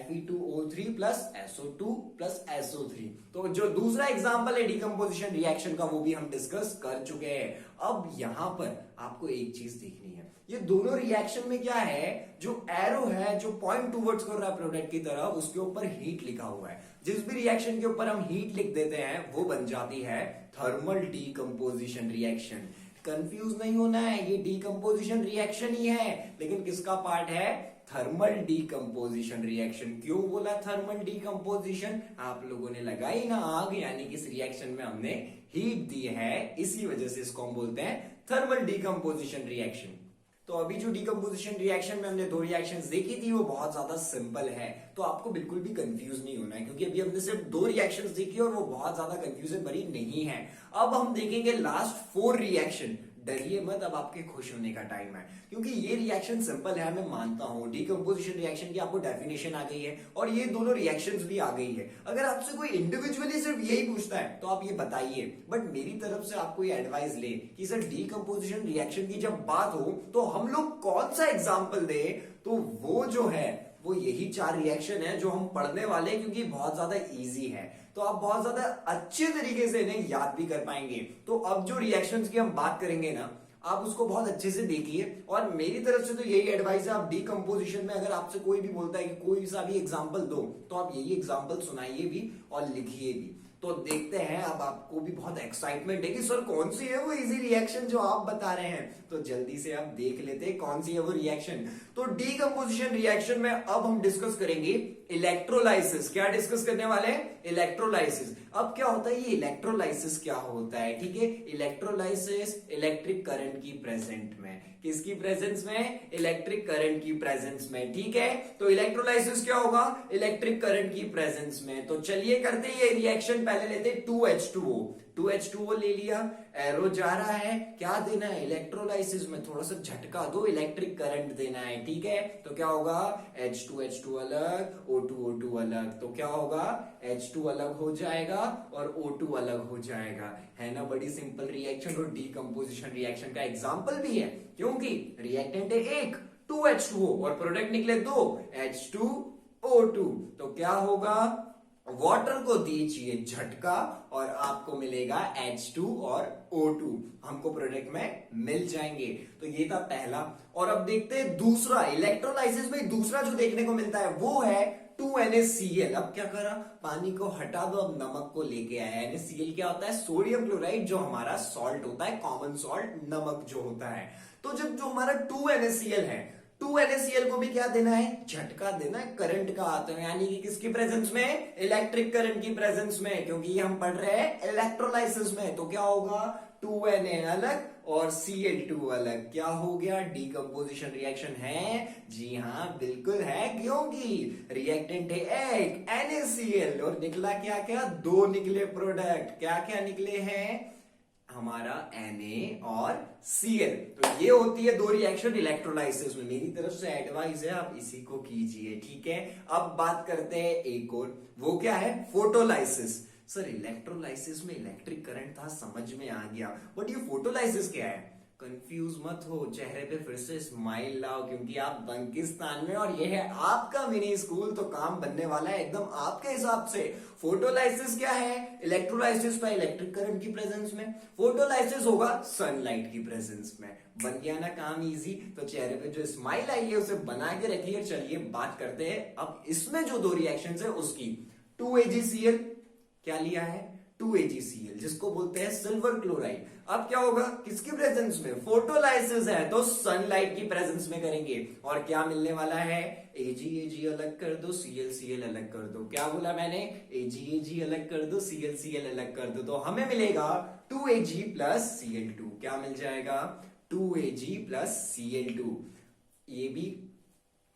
Fe2O3 plus SO2 plus SO3। तो जो दूसरा एग्जांपल है डिकम्पोजिशन रिएक्शन का वो भी हम डिस्कस कर चुके हैं। अब यहां पर आपको एक चीज देखनी है, ये दोनों रिएक्शन में क्या है, जो एरो है जो पॉइंट टूवर्ड्स कर रहा है प्रोडक्ट की तरफ, उसके ऊपर हीट लिखा हुआ है। जिस भी रिएक्शन के ऊपर हम हीट लिख देते हैं वो बन जाती है थर्मल डीकंपोजिशन रिएक्शन। कंफ्यूज नहीं होना है, ये डीकंपोजिशन रिएक्शन ही है, लेकिन किसका पार्ट है, थर्मल डीकंपोजिशन रिएक्शन। क्यों बोला थर्मल डीकंपोजिशन, आप लोगों ने लगाई ना आग, यानी कि इस रिएक्शन में हमने हीट दी है, इसी वजह से इसको हम बोलते हैं थर्मल डीकंपोजिशन रिएक्शन। तो अभी जो डीकंपोजिशन रिएक्शन में हमने दो रिएक्शंस देखी थी वो बहुत ज्यादा सिंपल है, तो आपको बिल्कुल भी कंफ्यूज नहीं होना है, क्योंकि अभी हमने सिर्फ दो रिएक्शंस देखी और वो बहुत ज्यादा कंफ्यूजन भरी नहीं है। अब हम देखेंगे लास्ट 4 रिएक्शन। डरिए मत, अब आपके खुश होने का टाइम है, क्योंकि ये रिएक्शन सिंपल है, मैं मानता हूं। डीकंपोजिशन रिएक्शन की आपको डेफिनेशन आ गई है और ये दोनों रिएक्शंस भी आ गई है। अगर आपसे कोई इंडिविजुअली सिर्फ यही पूछता है तो आप ये बताइए, बट मेरी तरफ से आपको ये एडवाइस ले कि सर डीकंपोजिशन रिएक्शन की जब बात हो तो हम लोग कौन सा एग्जाम्पल दे, तो वो जो है वो यही 4 रिएक्शन है जो हम पढ़ने वाले हैं, क्योंकि बहुत ज्यादा इजी है, तो आप बहुत ज्यादा अच्छे तरीके से इन्हें याद भी कर पाएंगे। तो अब जो रिएक्शंस की हम बात करेंगे ना, आप उसको बहुत अच्छे से देखिए, और मेरी तरफ से तो यही एडवाइस है, आप डीकंपोजिशन में अगर आपसे कोई भी बोलता है कि कोई सा भी एग्जांपल दो, तो आप यही एग्जांपल सुनाइए भी और लिखिए भी। तो देखते हैं, अब आपको भी बहुत एक्साइटमेंट है कि सर कौन सी है वो इजी रिएक्शन जो आप बता रहे हैं, तो जल्दी से आप देख लेते हैं कौन सी है वो रिएक्शन। तो डीकंपोजिशन रिएक्शन में अब हम डिस्कस करेंगे इलेक्ट्रोलाइसिस। क्या डिस्कस करने वाले हैं, इलेक्ट्रोलाइसिस। अब क्या होता है ये इलेक्ट्रोलाइसिस क्या होता है, ठीक है, इलेक्ट्रोलाइसिस इलेक्ट्रिक करंट की प्रेजेंट में, किसकी प्रेजेंस में, इलेक्ट्रिक करंट की प्रेजेंस में, ठीक है। तो इलेक्ट्रोलाइसिस क्या होगा, इलेक्ट्रिक करंट की प्रेजेंस में। तो चलिए करते हैं ये रिएक्शन, पहले लेते हैं 2H2O। 2H2O ले लिया, एरो जा रहा है, क्या देना है, इलेक्ट्रोलाइसिस में थोड़ा सा झटका दो, इलेक्ट्रिक करंट देना है, ठीक है। तो क्या होगा, H2H2 अलग, O2O2 अलग, तो क्या होगा, H2 अलग हो जाएगा और O2 अलग हो जाएगा, है ना। बड़ी सिंपल रिएक्शन और डीकंपोजिशन रिएक्शन का एग्जांपल भी है, क्योंकि रिएक्टेंट है एक 2H2O और प्रोडक्ट निकले 2 H2O2, तो क्या होगा, वाटर को दीजिए झटका और आपको मिलेगा H2 और O2, हमको प्रोडक्ट में मिल जाएंगे। तो ये था पहला। और अब देखते हैं दूसरा, इलेक्ट्रोलाइसिस में दूसरा जो देखने को मिलता है वो है 2NaCl। अब क्या करा, पानी को हटा दो, अब नमक को लेके आया। NaCl क्या होता है, सोडियम क्लोराइड, जो हमारा सॉल्ट होता है, कॉमन सॉल्ट, नमक जो होता है। तो जब जो हमारा 2NaCl है, 2NaCl को भी क्या देना है, झटका देना है करंट का, तो यानी कि किसकी प्रेजेंस में, इलेक्ट्रिक करंट की प्रेजेंस में, क्योंकि हम पढ़ रहे हैं इलेक्ट्रोलाइसिस में। तो क्या होगा, 2Na अलग और Cl2 अलग, क्या हो गया, डीकंपोजिशन रिएक्शन है, जी हाँ बिल्कुल है, क्योंकि रिएक्टेंट है एक NaCl और निकला क्या क्या, 2 निकले प्रोडक्ट, क्या क्या निकले हैं, हमारा Na और Cl। तो ये होती है 2 रिएक्शन इलेक्ट्रोलाइसिस में। मेरी तरफ से एडवाइस है आप इसी को कीजिए, ठीक है। अब बात करते हैं एक और, वो क्या है, फोटोलाइसिस। सर इलेक्ट्रोलाइसिस में इलेक्ट्रिक करंट था, समझ में आ गया, बट ये फोटोलाइसिस क्या है, कंफ्यूज मत हो, चेहरे पे फिर से स्माइल लाओ, क्योंकि आप बंकिस्तान में और ये है आपका मिनी स्कूल, तो काम बनने वाला है एकदम आपके हिसाब से। फोटोलाइसिस क्या है, इलेक्ट्रोलाइसिस का इलेक्ट्रिक करंट की प्रेजेंस में, फोटोलाइसिस होगा सनलाइट की प्रेजेंस में। बन गया ना काम इजी। तो चेहरे पे जो स्माइल आई है उसे बना के रखिए। चलिए बात करते हैं अब इसमें जो 2 रिएक्शन है उसकी। 2AgCl क्या लिया है, 2AgCl जिसको बोलते हैं सिल्वर क्लोराइड। अब क्या होगा, किसकी प्रेजेंस में, फोटोलाइसिस है तो सनलाइट की प्रेजेंस में करेंगे, और क्या मिलने वाला है, Ag अलग कर दो, Cl अलग कर दो। क्या बोला मैंने, Ag अलग कर दो, Cl अलग कर दो, तो हमें मिलेगा 2Ag प्लस Cl2। क्या मिल जाएगा, 2Ag प्लस Cl2। ये भी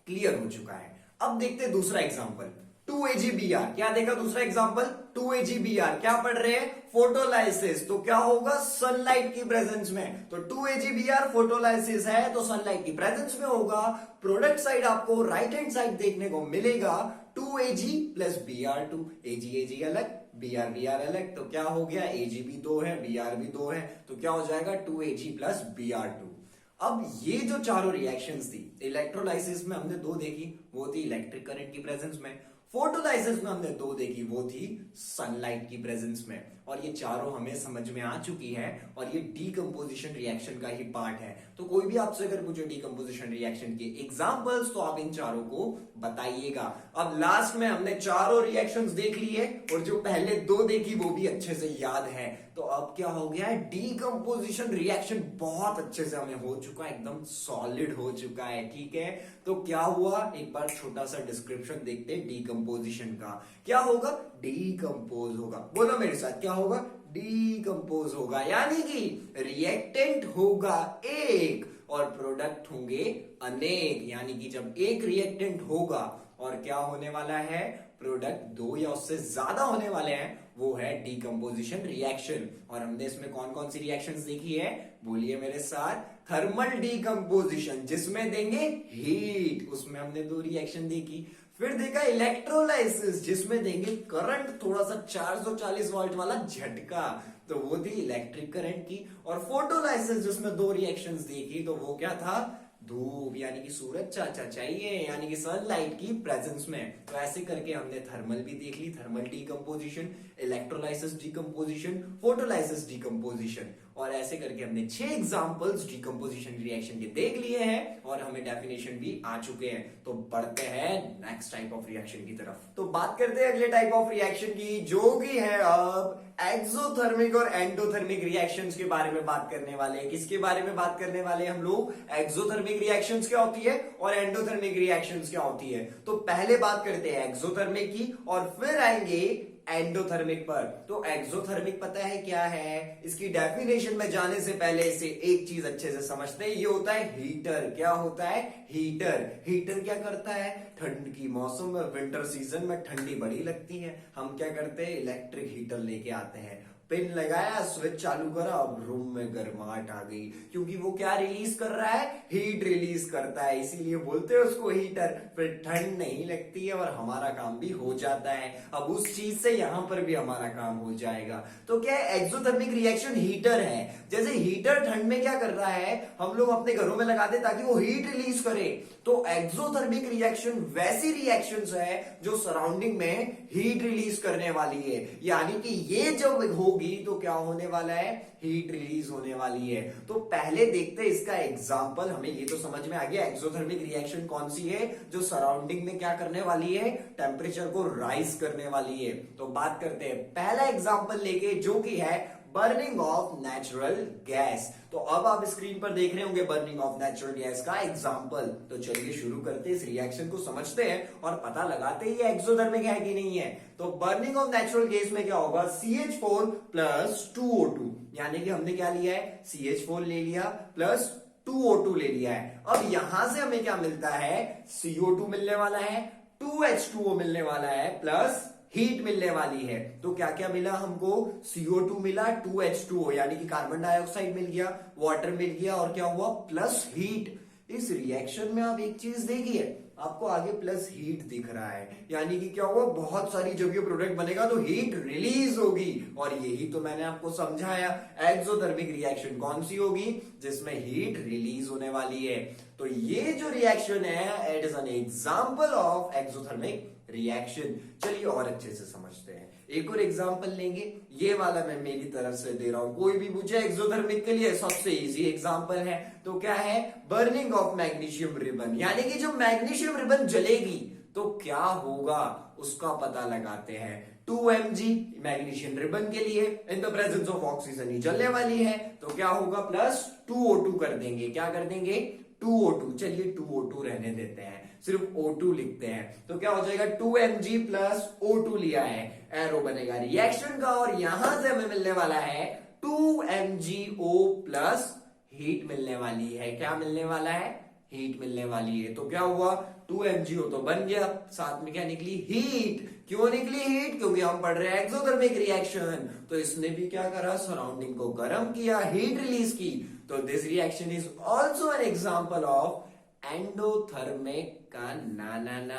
क्लियर हो चुका है। अब देखते हैं दूसरा एग्जांपल। 2AgBr। क्या देखा दूसरा एग्जांपल, 2AgBr। क्या पढ़ रहे हैं, फोटोलाइसिस। तो क्या होगा, सनलाइट की प्रेजेंस में। तो 2AgBr फोटोलाइसिस है तो सनलाइट की प्रेजेंस में होगा। प्रोडक्ट साइड आपको राइट हैंड साइड देखने को मिलेगा 2Ag प्लस Br2। Ag अलग, Br अलग, तो क्या हो गया, Ag भी 2 है, Br भी 2 है, तो क्या हो जाएगा 2Ag प्लस Br2। अब ये जो चारों रिएक्शंस थी, इलेक्ट्रोलाइसिस में हमने 2 देखी, वो थी इलेक्ट्रिक करंट की प्रेजेंस में। फोटोलाइसिस में हमने 2 देखी, वो थी सनलाइट की प्रेजेंस में। और ये चारों हमें समझ में आ चुकी है और ये डीकंपोजिशन रिएक्शन का ही पार्ट है। तो कोई भी आपसे अगर पूछे डीकंपोजिशन रिएक्शन के एग्जांपल्स, तो आप इन चारों को बताइएगा। अब लास्ट में हमने चारों रिएक्शंस देख लिए और जो पहले 2 देखी वो भी अच्छे से याद है। तो अब क्या हो गया है, डीकंपोजिशन रिएक्शन बहुत अच्छे से हमें हो चुका है, एकदम सॉलिड हो चुका है। ठीक है, तो क्या हुआ, एक बार छोटा सा डिस्क्रिप्शन देखते हैं डीकंपोजिशन का। क्या होगा, डीकंपोज होगा। बोलो मेरे साथ, क्या होगा, डीकंपोज होगा। यानी कि रिएक्टेंट होगा एक और प्रोडक्ट होंगे अनेक। यानी कि जब एक रिएक्टेंट होगा और क्या होने वाला है, प्रोडक्ट 2 या उससे ज्यादा होने वाले हैं, वो है डीकंपोजिशन रिएक्शन। और हमने इसमें कौन कौन सी रिएक्शंस देखी है, बोलिए मेरे साथ, थर्मल डीकंपोजिशन जिसमें देंगे हीट, उसमें हमने 2 रिएक्शन देखी। फिर देखा इलेक्ट्रोलाइसिस जिसमें देंगे करंट, थोड़ा सा 440 वोल्ट वाला झटका, तो वो थी इलेक्ट्रिक करंट की। और फोटोलाइसिस जिसमें 2 रिएक्शंस देखी, तो वो क्या था, धूप यानी कि सूरज चाचा चाहिए, यानी कि सनलाइट की प्रेजेंस में। तो ऐसे करके हमने थर्मल भी देख ली, thermal decomposition, electrolysis decomposition, photolysis decomposition. और ऐसे करके हमने 6 एग्जांपल्स डीकंपोजिशन रिएक्शन के देख लिए हैं और हमें डेफिनेशन भी आ चुके हैं। तो बढ़ते हैं नेक्स्ट टाइप ऑफ रिएक्शन की तरफ। तो बात करते हैं अगले टाइप ऑफ रिएक्शन की, जो कि है अब एक्सोथर्मिक और एंडोथर्मिक रिएक्शंस के बारे में बात करने वाले हैं। किसके बारे में बात करने वाले हैं हम लोग, एक्सोथर्मिक रिएक्शंस क्या होती है और एंडोथर्मिक रिएक्शंस क्या होती है। तो पहले बात करते हैं एक्सोथर्मिक की और फिर आएंगे एंडोथर्मिक पर। तो एक्सोथर्मिक पता है क्या है, इसकी डेफिनेशन में जाने से पहले इसे एक चीज अच्छे से समझते हैं, ये होता है हीटर। क्या होता है, हीटर। हीटर क्या करता है, ठंड की मौसम में, विंटर सीजन में ठंडी बड़ी लगती है, हम क्या करते हैं, इलेक्ट्रिक हीटर लेके आते हैं, पिन लगाया, स्विच चालू करा, अब रूम में गर्माहट आ गई, क्योंकि वो क्या रिलीज कर रहा है, हीट रिलीज करता है, इसीलिए बोलते हैं उसको हीटर। फिर ठंड नहीं लगती है और हमारा काम भी हो जाता है। अब उस चीज से यहां पर भी हमारा काम हो जाएगा। तो क्या है, एक्सोथर्मिक रिएक्शन हीटर है। जैसे हीटर ठंड में क्या कर रहा है, हम लोग अपने घरों में लगाते ताकि वो हीट रिलीज करे। तो एक्सोथर्मिक रिएक्शन वैसी रिएक्शंस है जो सराउंडिंग में हीट रिलीज करने वाली है। यानी कि ये जब होगी तो क्या होने वाला है, हीट रिलीज होने वाली है। तो पहले देखते हैं इसका एग्जांपल। हमें ये तो समझ में आ गया एक्सोथर्मिक रिएक्शन कौन सी है, जो सराउंडिंग में क्या करने वाली है, टेम्परेचर को राइज करने वाली है। तो बात करते हैं पहला एग्जांपल लेके, जो कि है बर्निंग ऑफ नेचुरल गैस। तो अब आप स्क्रीन पर देख रहे होंगे बर्निंग ऑफ नेचुरल गैस का एग्जांपल। तो चलिए शुरू करते हैं, इस रिएक्शन को समझते हैं और पता लगाते हैं ये एक्सोथर्मिक है कि नहीं है। तो बर्निंग ऑफ नेचुरल गैस में क्या होगा, CH4 प्लस 2O2, यानी कि हमने क्या लिया है, CH4 ले लिया प्लस 2O2 ले लिया है। अब यहां से हमें क्या मिलता है, CO2 मिलने वाला है, 2H2O मिलने वाला है, प्लस हीट मिलने वाली है। तो क्या क्या मिला हमको, CO2 मिला, 2H2O यानी कि कार्बन डाइऑक्साइड मिल गया, वाटर मिल गया, और क्या हुआ, प्लस हीट। इस रिएक्शन में आप एक चीज देखिए, आपको आगे प्लस हीट दिख रहा है, यानी कि क्या हुआ, बहुत सारी जब ये प्रोडक्ट बनेगा तो हीट रिलीज होगी। और यही तो मैंने आपको समझाया, एक्सोथर्मिक रिएक्शन कौन सी होगी, जिसमें हीट रिलीज होने वाली है। तो ये जो रिएक्शन है, it is an example of exothermic reaction. चलिए और अच्छे से समझते हैं, एक और एग्जांपल लेंगे। ये वाला मैं मेरी तरफ से दे रहा हूं, कोई भी पूछे एक्सोथर्मिक के लिए सबसे इजी एग्जांपल है। तो क्या है, बर्निंग ऑफ मैग्नीशियम रिबन, यानी कि जब मैग्नीशियम रिबन जलेगी तो क्या होगा, उसका पता लगाते हैं। 2mg मैग्नीशियम रिबन के लिए in the presence of oxygen ही जलने वाली है, तो क्या होगा, प्लस 2O2 कर देंगे। क्या कर देंगे, 2O2। चलिए 2O2 रहने देते हैं, सिर्फ O2 लिखते हैं। तो क्या हो जाएगा, 2mg प्लस O2 लिया है, एरो बनेगा रिएक्शन का, और यहां से हमें मिलने वाला है 2mgO प्लस हीट मिलने वाली है। क्या मिलने वाला है, हीट मिलने वाली है। तो क्या हुआ, 2MgO तो बन गया, साथ में क्या निकली, हीट। क्यों निकली हीट, क्योंकि हम पढ़ रहे हैं एक्सोथर्मिक रिएक्शन। तो इसने भी क्या करा, सराउंडिंग को गर्म किया, हीट रिलीज की। तो this reaction is also an example of endothermic का ना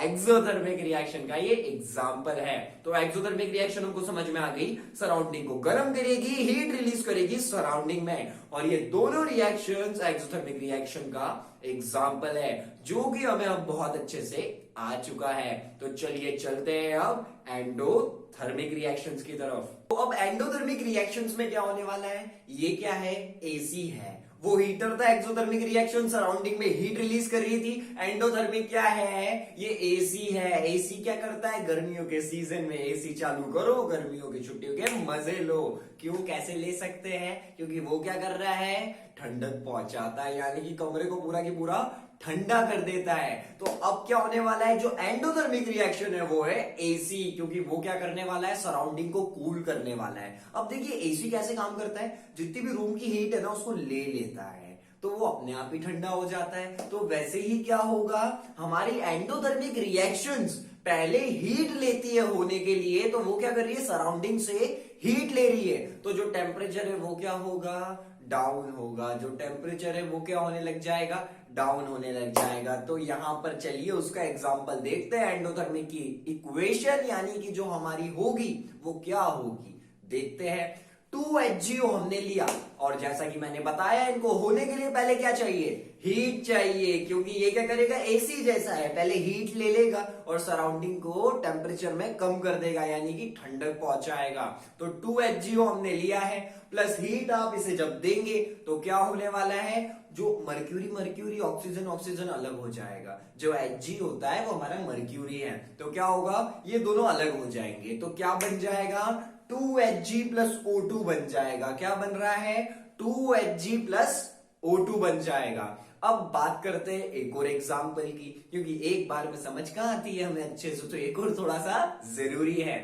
एक्सोथर्मिक रिएक्शन का ये एग्जाम्पल है। तो एक्सोथर्मिक रिएक्शन हमको समझ में आ गई, सराउंडिंग को गर्म करेगी, हीट रिलीज करेगी सराउंडिंग में, और ये दोनों रिएक्शंस एक्सोथर्मिक रिएक्शन का एग्जाम्पल है, जो कि हमें अब बहुत अच्छे से आ चुका है। तो चलिए चलते हैं अब एंडोथर्मिक रिएक्शंस की तरफ। तो अब एंडोथर्मिक रिएक्शंस में क्या होने वाला है, ये क्या है, एसी है। वो हीटर था, एक्सोथर्मिक रिएक्शन सराउंडिंग में हीट रिलीज कर रही थी। एंडोथर्मिक क्या है, ये एसी है। एसी क्या करता है, गर्मियों के सीजन में एसी चालू करो, गर्मियों की छुट्टियों के मजे लो। क्यों, कैसे ले सकते हैं, क्योंकि वो क्या कर रहा है, ठंडक पहुंचाता है, यानी कि कमरे को पूरा की पूरा ठंडा कर देता है। तो अब क्या होने वाला है, जो एंडोथर्मिक रिएक्शन है वो है एसी, क्योंकि वो क्या करने वाला है, सराउंडिंग को कूल करने वाला है। अब देखिए एसी कैसे काम करता है, जितनी भी रूम की हीट है ना उसको ले लेता है, तो वो अपने आप ही ठंडा हो जाता है। तो वैसे ही क्या होगा, हमारी एंडोथर्मिक रिएक्शंस पहले हीट लेती है होने के लिए, तो वो क्या कर रही है, सराउंडिंग से हीट ले रही है। तो जो टेम्परेचर है वो क्या होगा, डाउन होगा। जो टेम्परेचर है वो क्या होने लग जाएगा, डाउन होने लग जाएगा। तो यहां पर चलिए उसका एग्जांपल देखते हैं। एंडोथर्मिक की इक्वेशन यानी कि जो हमारी होगी वो क्या होगी, देखते हैं। 2HgO हमने लिया, और जैसा कि मैंने बताया इनको होने के लिए पहले क्या चाहिए, हीट चाहिए, क्योंकि ये क्या करेगा, एसी जैसा है, पहले हीट ले लेगा और सराउंडिंग को टेम्परेचर में कम कर देगा, यानी कि ठंडक पहुंचाएगा। तो 2HgO हमने लिया है, प्लस हीट आप इसे जब देंगे तो क्या होने वाला है, जो मर्क्यूरी ऑक्सीजन ऑक्सीजन अलग हो जाएगा। जो Hg होता है वो हमारा मर्क्यूरी है, तो क्या होगा, ये दोनों अलग हो जाएंगे। तो क्या बन जाएगा, 2Hg प्लस O2 बन जाएगा। क्या बन रहा है, 2Hg प्लस O2 बन जाएगा। अब बात करते हैं एक और एग्जाम्पल की, क्योंकि एक बार में समझ कहां आती है हमें अच्छे से, तो एक और थोड़ा सा जरूरी है।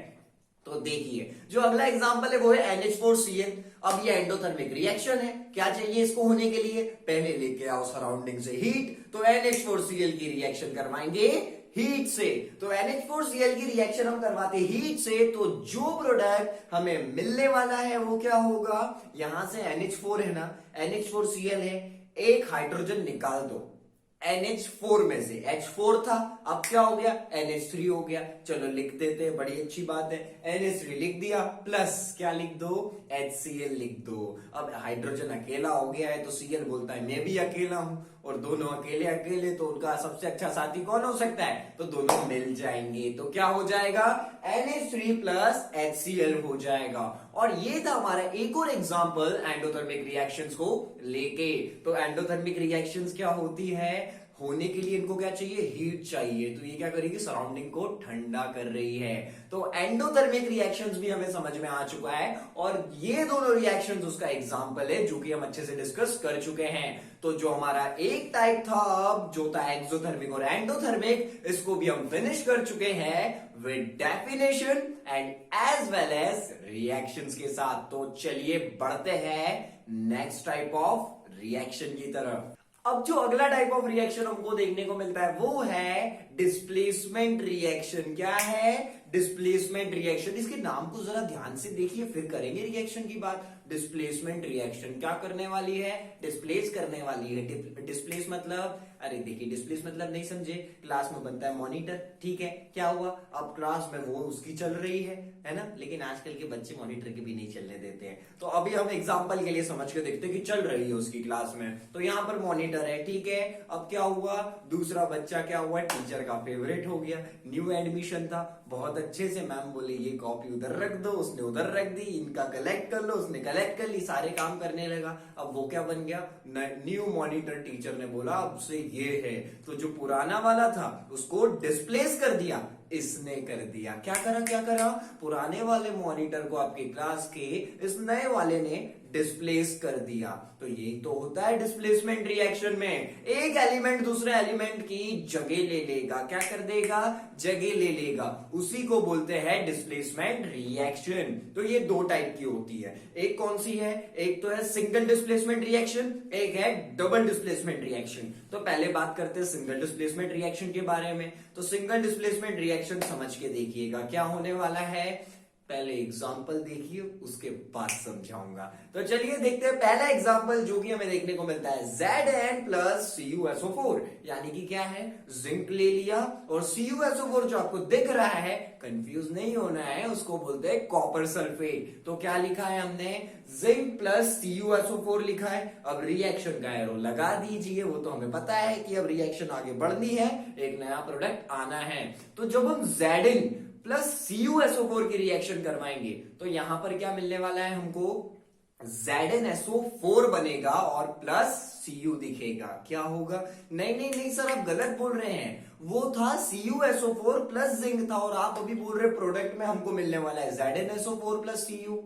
तो देखिए जो अगला एग्जाम्पल है वो है NH4Cl। अब ये एंडोथर्मिक रिएक्शन है, क्या चाहिए इसको होने के लिए, पहले लेके आओ सराउंडिंग से हीट। तो NH4Cl की रिएक्शन करवाएंगे हीट से। तो NH4Cl की रिएक्शन हम करवाते हीट से, तो जो प्रोडक्ट हमें मिलने वाला है वो क्या होगा, यहां से NH4 है ना, NH4Cl है, एक हाइड्रोजन निकाल दो NH4 में से, H4 था, अब क्या हो गया, NH3 हो गया। चलो लिख देते हैं, बड़ी अच्छी बात है, NH3 लिख दिया, प्लस क्या लिख दो, HCl लिख दो। अब हाइड्रोजन अकेला हो गया है तो Cl बोलता है मैं भी अकेला हूं, और दोनों अकेले अकेले, तो उनका सबसे अच्छा साथी कौन हो सकता है, तो दोनों मिल जाएंगे। तो क्या हो जाएगा, NH3 प्लस HCl हो जाएगा। और ये था हमारा एक और एग्जांपल एंडोथर्मिक रिएक्शंस को लेके। तो एंडोथर्मिक रिएक्शंस क्या होती है, होने के लिए इनको क्या चाहिए, हीट चाहिए। तो ये क्या करेगी, सराउंडिंग को ठंडा कर रही है। तो एंडोथर्मिक रिएक्शंस भी हमें समझ में आ चुका है, और ये दोनों रिएक्शंस उसका एग्जांपल है, जो कि हम अच्छे से डिस्कस कर चुके हैं। तो जो हमारा एक टाइप था अब, जो था एक्सोथर्मिक और एंडोथर्मिक, इसको भी हम फिनिश कर चुके हैं with definition and as well as reactions के साथ। तो चलिए बढ़ते हैं नेक्स्ट टाइप ऑफ रिएक्शन की तरफ। अब जो अगला टाइप ऑफ रिएक्शन हमको देखने को मिलता है वो है डिस्प्लेसमेंट रिएक्शन। क्या है, डिस्प्लेसमेंट रिएक्शन। इसके नाम को जरा ध्यान से देखिए, फिर करेंगे रिएक्शन की बात। डिस्प्लेसमेंट रिएक्शन क्या करने वाली है, डिस्प्लेस करने वाली है। डिस्प्लेस मतलब, अरे देखिए डिस्प्लेस मतलब नहीं समझे, क्लास में बनता है मॉनिटर, ठीक है, क्या हुआ, अब क्लास में वो उसकी चल रही है ना, लेकिन आजकल के बच्चे मॉनिटर की भी नहीं चलने देते हैं। तो अभी हम एग्जांपल के लिए समझ के देखते हैं कि चल रही है उसकी क्लास में, तो यहाँ पर मॉनिटर है, ठीक है। अब क्या हुआ, दूसरा बच्चा क्या हुआ, टीचर का फेवरेट हो गया, न्यू एडमिशन था, बहुत अच्छे से मैम बोले ये कॉपी उधर रख दो, उसने उधर रख दी, इनका कलेक्ट कर लो, उसने कलेक्ट कर ली, सारे काम करने लगा। अब वो क्या बन गया, न्यू मॉनिटर। टीचर ने बोला अब से ये है, तो जो पुराना वाला था उसको डिस्प्लेस कर दिया, इसने कर दिया। क्या करा, पुराने वाले मॉनिटर को आपके क्लास के इस नए वाले ने डिस्प्लेस कर दिया। तो यही तो होता है डिस्प्लेसमेंट रिएक्शन में, एक एलिमेंट दूसरे एलिमेंट की जगह ले लेगा। क्या कर देगा? जगह ले लेगा। उसी को बोलते हैं डिस्प्लेसमेंट रिएक्शन। तो ये दो टाइप की होती है, एक कौन सी है? एक तो है सिंगल डिस्प्लेसमेंट रिएक्शन, एक है डबल डिस्प्लेसमेंट रिएक्शन। तो पहले बात करते हैं सिंगल डिस्प्लेसमेंट रिएक्शन के बारे में। तो सिंगल डिस्प्लेसमेंट रिएक्शन समझ के देखिएगा क्या होने वाला है। पहले एग्जाम्पल देखिए, उसके बाद समझाऊंगा। तो चलिए देखते हैं पहला एग्जाम्पल जो कि हमें देखने को मिलता है Zn प्लस CuSO4, यानी कि क्या है? जिंक ले लिया और CuSO4 जो आपको दिख रहा है, कंफ्यूज नहीं होना है, उसको बोलते हैं कॉपर सल्फेट। तो क्या लिखा है हमने? जिंक प्लस CuSO4 लिखा है। अब रिएक्शन का एरो लगा दीजिए, वो तो हमें पता है कि अब रिएक्शन आगे बढ़नी है, एक नया प्रोडक्ट आना है। तो जब हम Zn प्लस CuSO4 की रिएक्शन करवाएंगे तो यहां पर क्या मिलने वाला है हमको? ZnSO4 बनेगा और प्लस Cu दिखेगा। क्या होगा? नहीं नहीं नहीं सर, आप गलत बोल रहे हैं, वो था CuSO4 प्लस जिंक था, और आप अभी बोल रहे प्रोडक्ट में हमको मिलने वाला है ZnSO4 प्लस Cu।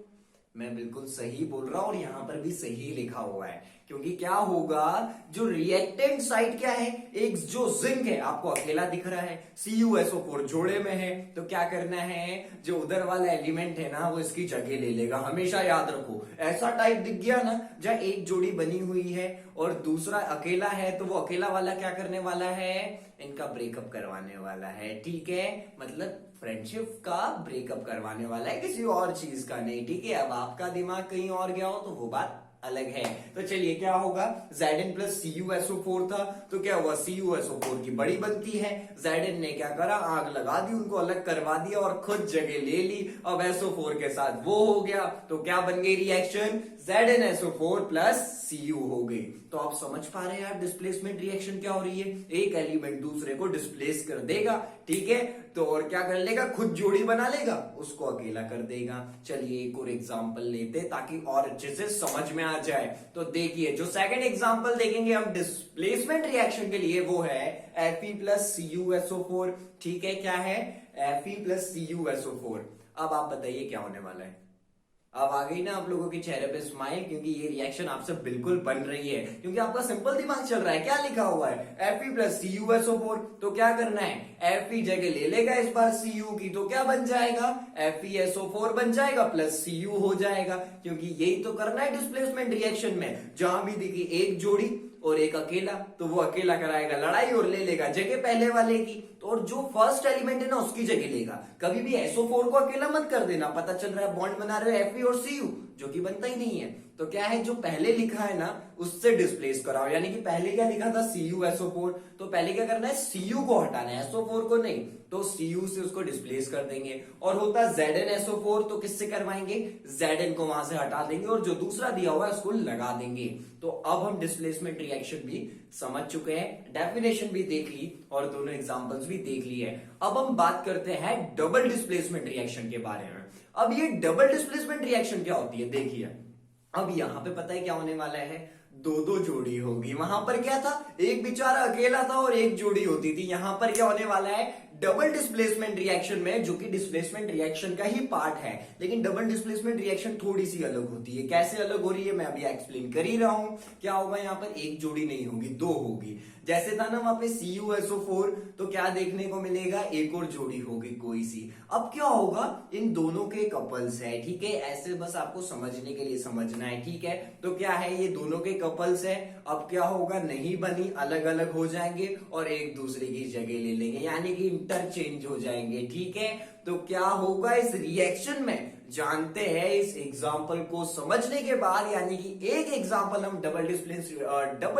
मैं बिल्कुल सही बोल रहा हूं और यहां पर भी सही लिखा हुआ है, क्योंकि क्या होगा, जो रिएक्टेंट साइड क्या है, एक जो जिंक है आपको अकेला दिख रहा है, CuSO4 जोड़े में है, तो क्या करना है, जो उधर वाला एलिमेंट है ना, वो इसकी जगह ले लेगा। हमेशा याद रखो, ऐसा टाइप दिख गया ना जहां एक जोड़ी बनी हुई है और दूसरा अकेला है, तो वो अकेला वाला क्या करने वाला है? इनका ब्रेकअप करवाने वाला है। ठीक है, मतलब फ्रेंडशिप का ब्रेकअप करवाने वाला है, किसी और चीज का नहीं। ठीक है, अब आपका दिमाग कहीं और गया हो तो वो बात अलग है। तो चलिए क्या होगा, Zn प्लस CuSO4 था, तो क्या हुआ, CuSO4 की बड़ी बनती है। Zn ने क्या करा, आग लगा दी, उनको अलग करवा दिया और खुद जगह ले ली। अब SO4 के साथ वो हो गया, तो क्या बन गई रिएक्शन? ZnSO4 प्लस Cu हो गई। तो आप समझ पा रहे हैं आप डिस्प्लेसमेंट रिएक्शन क्या हो रही है, एक एलिमेंट दूसरे को डिस्प्लेस कर देगा। ठीक है, तो और क्या कर लेगा, खुद जोड़ी बना लेगा, उसको अकेला कर देगा। चलिए एक और एग्जांपल लेते ताकि और अच्छे से समझ में आ जाए। तो देखिए, जो सेकंड एग्जांपल देखेंगे हम डिस्प्लेसमेंट रिएक्शन के लिए, वो है Fe प्लस CuSO4। ठीक है, क्या है? Fe plus CuSO4। अब आप बताइए क्या होने वाला है। अब आ गई ना आप लोगों के चेहरे पे स्माइल, क्योंकि ये रिएक्शन आपसे बिल्कुल बन रही है, क्योंकि आपका सिंपल दिमाग चल रहा है। क्या लिखा हुआ है? Fe plus CuSO4। तो क्या करना है, Fe जगह ले लेगा इस बार Cu की, तो क्या बन जाएगा? FeSO4 बन जाएगा प्लस Cu हो जाएगा, क्योंकि यही तो करना है डिस्प्लेसमेंट रिएक्शन में। जहां भी देखिए एक जोड़ी और एक अकेला, तो वो अकेला कराएगा लड़ाई और ले लेगा जगह पहले वाले की, तो और जो फर्स्ट एलिमेंट है ना उसकी जगह लेगा। कभी भी SO4 को अकेला मत कर देना, पता चल रहा है बॉन्ड बना रहे हो Fe और Cu, जो कि बनता ही नहीं है। तो क्या है, जो पहले लिखा है ना उससे डिस्प्लेस कराओ, यानी कि पहले क्या लिखा था CuSO4, तो पहले क्या करना है, Cu को हटाना है, SO4 को नहीं। तो Cu से उसको डिस्प्लेस कर देंगे, और होता ZnSO4, तो किससे करवाएंगे, Zn को वहां से हटा देंगे और जो दूसरा दिया हुआ है उसको लगा देंगे। तो अब हम डिस्प्लेसमेंट रिएक्शन भी समझ चुके हैं, डेफिनेशन भी देख ली और दोनों एग्जांपल्स भी देख ली है। अब हम बात करते हैं डबल डिस्प्लेसमेंट रिएक्शन के बारे में। अब ये डबल डिस्प्लेसमेंट रिएक्शन क्या होती है, देखिए अब यहां पे पता है क्या होने वाला है, दो दो जोड़ी होगी। वहां पर क्या था, एक बेचारा अकेला था और एक जोड़ी होती थी। यहां पर क्या होने वाला है, डबल डिस्प्लेसमेंट रिएक्शन में, जो कि डिस्प्लेसमेंट रिएक्शन का ही पार्ट है, लेकिन डबल डिस्प्लेसमेंट रिएक्शन थोड़ी सी अलग होती है। कैसे अलग हो रही है मैं अभी एक्सप्लेन कर ही रहा हूं। क्या होगा, यहां पर एक जोड़ी नहीं होगी, दो होगी। जैसे था ना वहां पे CuSO4, तो क्या देखने को मिलेगा, एक और जोड़ी होगी कोई सी। अब क्या होगा, इन दोनों के कपल्स है। ठीक है, ऐसे बस आपको समझने के लिए समझना है। ठीक है, तो क्या है, ये दोनों के कपल्स है। अब क्या होगा, नहीं बनी, अलग अलग हो जाएंगे और एक दूसरे की जगह ले लेंगे, यानी कि इंटरचेंज हो जाएंगे। ठीक है, तो क्या होगा इस रिएक्शन में, जानते हैं इस एग्जाम्पल को समझने के बाद, यानी कि एक एग्जाम्पल हम डबल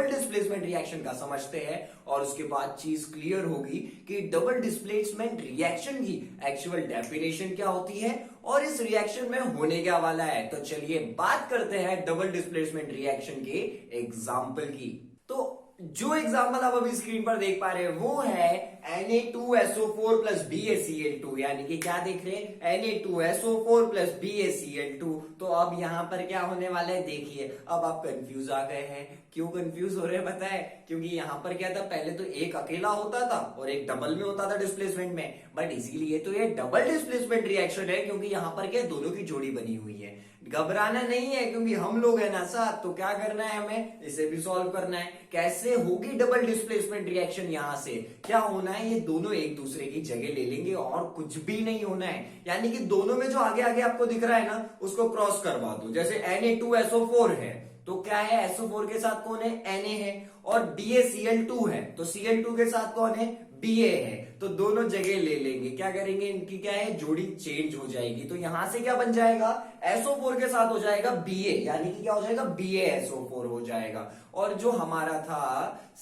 डिस्प्लेसमेंट रिएक्शन का समझते हैं और उसके बाद चीज क्लियर होगी कि डबल डिस्प्लेसमेंट रिएक्शन की एक्चुअल डेफिनेशन क्या होती है और इस रिएक्शन में होने क्या वाला है। तो चलिए बात करते हैं डबल डिस्प्लेसमेंट रिएक्शन के एग्जाम्पल की। तो जो एग्जाम्पल आप अभी स्क्रीन पर देख पा रहे हैं वो है Na2SO4 प्लस BaCl2, यानी कि क्या देख रहे हैं, Na2SO4 प्लस BaCl2। तो अब यहां पर क्या होने वाला है, देखिए अब आप कंफ्यूज आ गए हैं। क्यों कंफ्यूज हो रहे हैं पता है, क्योंकि यहां पर क्या था, पहले तो एक अकेला होता था और एक डबल में होता था डिस्प्लेसमेंट में, बट इसीलिए तो ये डबल डिस्प्लेसमेंट रिएक्शन है, क्योंकि यहां पर क्या दोनों की जोड़ी बनी हुई है। घबराना नहीं है, क्योंकि हम लोग है ना साथ। तो क्या करना है, हमें इसे भी सॉल्व करना है। कैसे होगी डबल डिस्प्लेसमेंट रिएक्शन? यहां से क्या होना है, ये दोनों एक दूसरे की जगह ले लेंगे और कुछ भी नहीं होना है। यानी कि दोनों में जो आगे आगे आपको दिख रहा है ना, उसको क्रॉस करवा दो। जैसे Na2SO4 है तो क्या है, SO4 के साथ कौन है, Na है, और BaCl2 है तो Cl2 के साथ कौन है, Ba है। तो दोनों जगह ले लेंगे, क्या करेंगे, इनकी क्या है, जोड़ी चेंज हो जाएगी। तो यहां से क्या बन जाएगा, SO4 के साथ हो जाएगा Ba, यानी कि क्या हो जाएगा, BaSO4 हो जाएगा। और जो हमारा था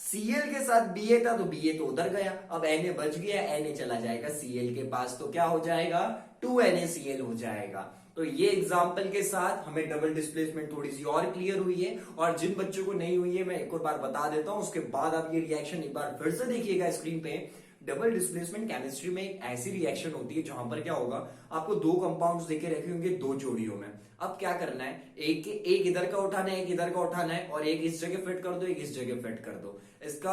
Cl के साथ Ba था, तो Ba तो उधर गया, अब Na बच गया, Na चला जाएगा Cl के पास, तो क्या हो जाएगा, 2NaCl हो जाएगा। तो ये एग्जाम्पल के साथ हमें डबल डिस्प्लेसमेंट थोड़ी सी और क्लियर हुई है। और जिन बच्चों को नहीं हुई है मैं एक और बार बता देता हूं, उसके बाद आप ये रिएक्शन एक बार फिर से देखिएगा स्क्रीन पे। डबल डिस्प्लेसमेंट केमिस्ट्री में एक ऐसी रिएक्शन होती है जहां पर क्या होगा, आपको दो कंपाउंड्स देके रखे होंगे दो जोड़ियों में। अब क्या करना है, एक इधर का उठाना है, एक इधर का उठाना है, और एक इस जगह फिट कर दो, एक इस जगह फिट कर दो। इसका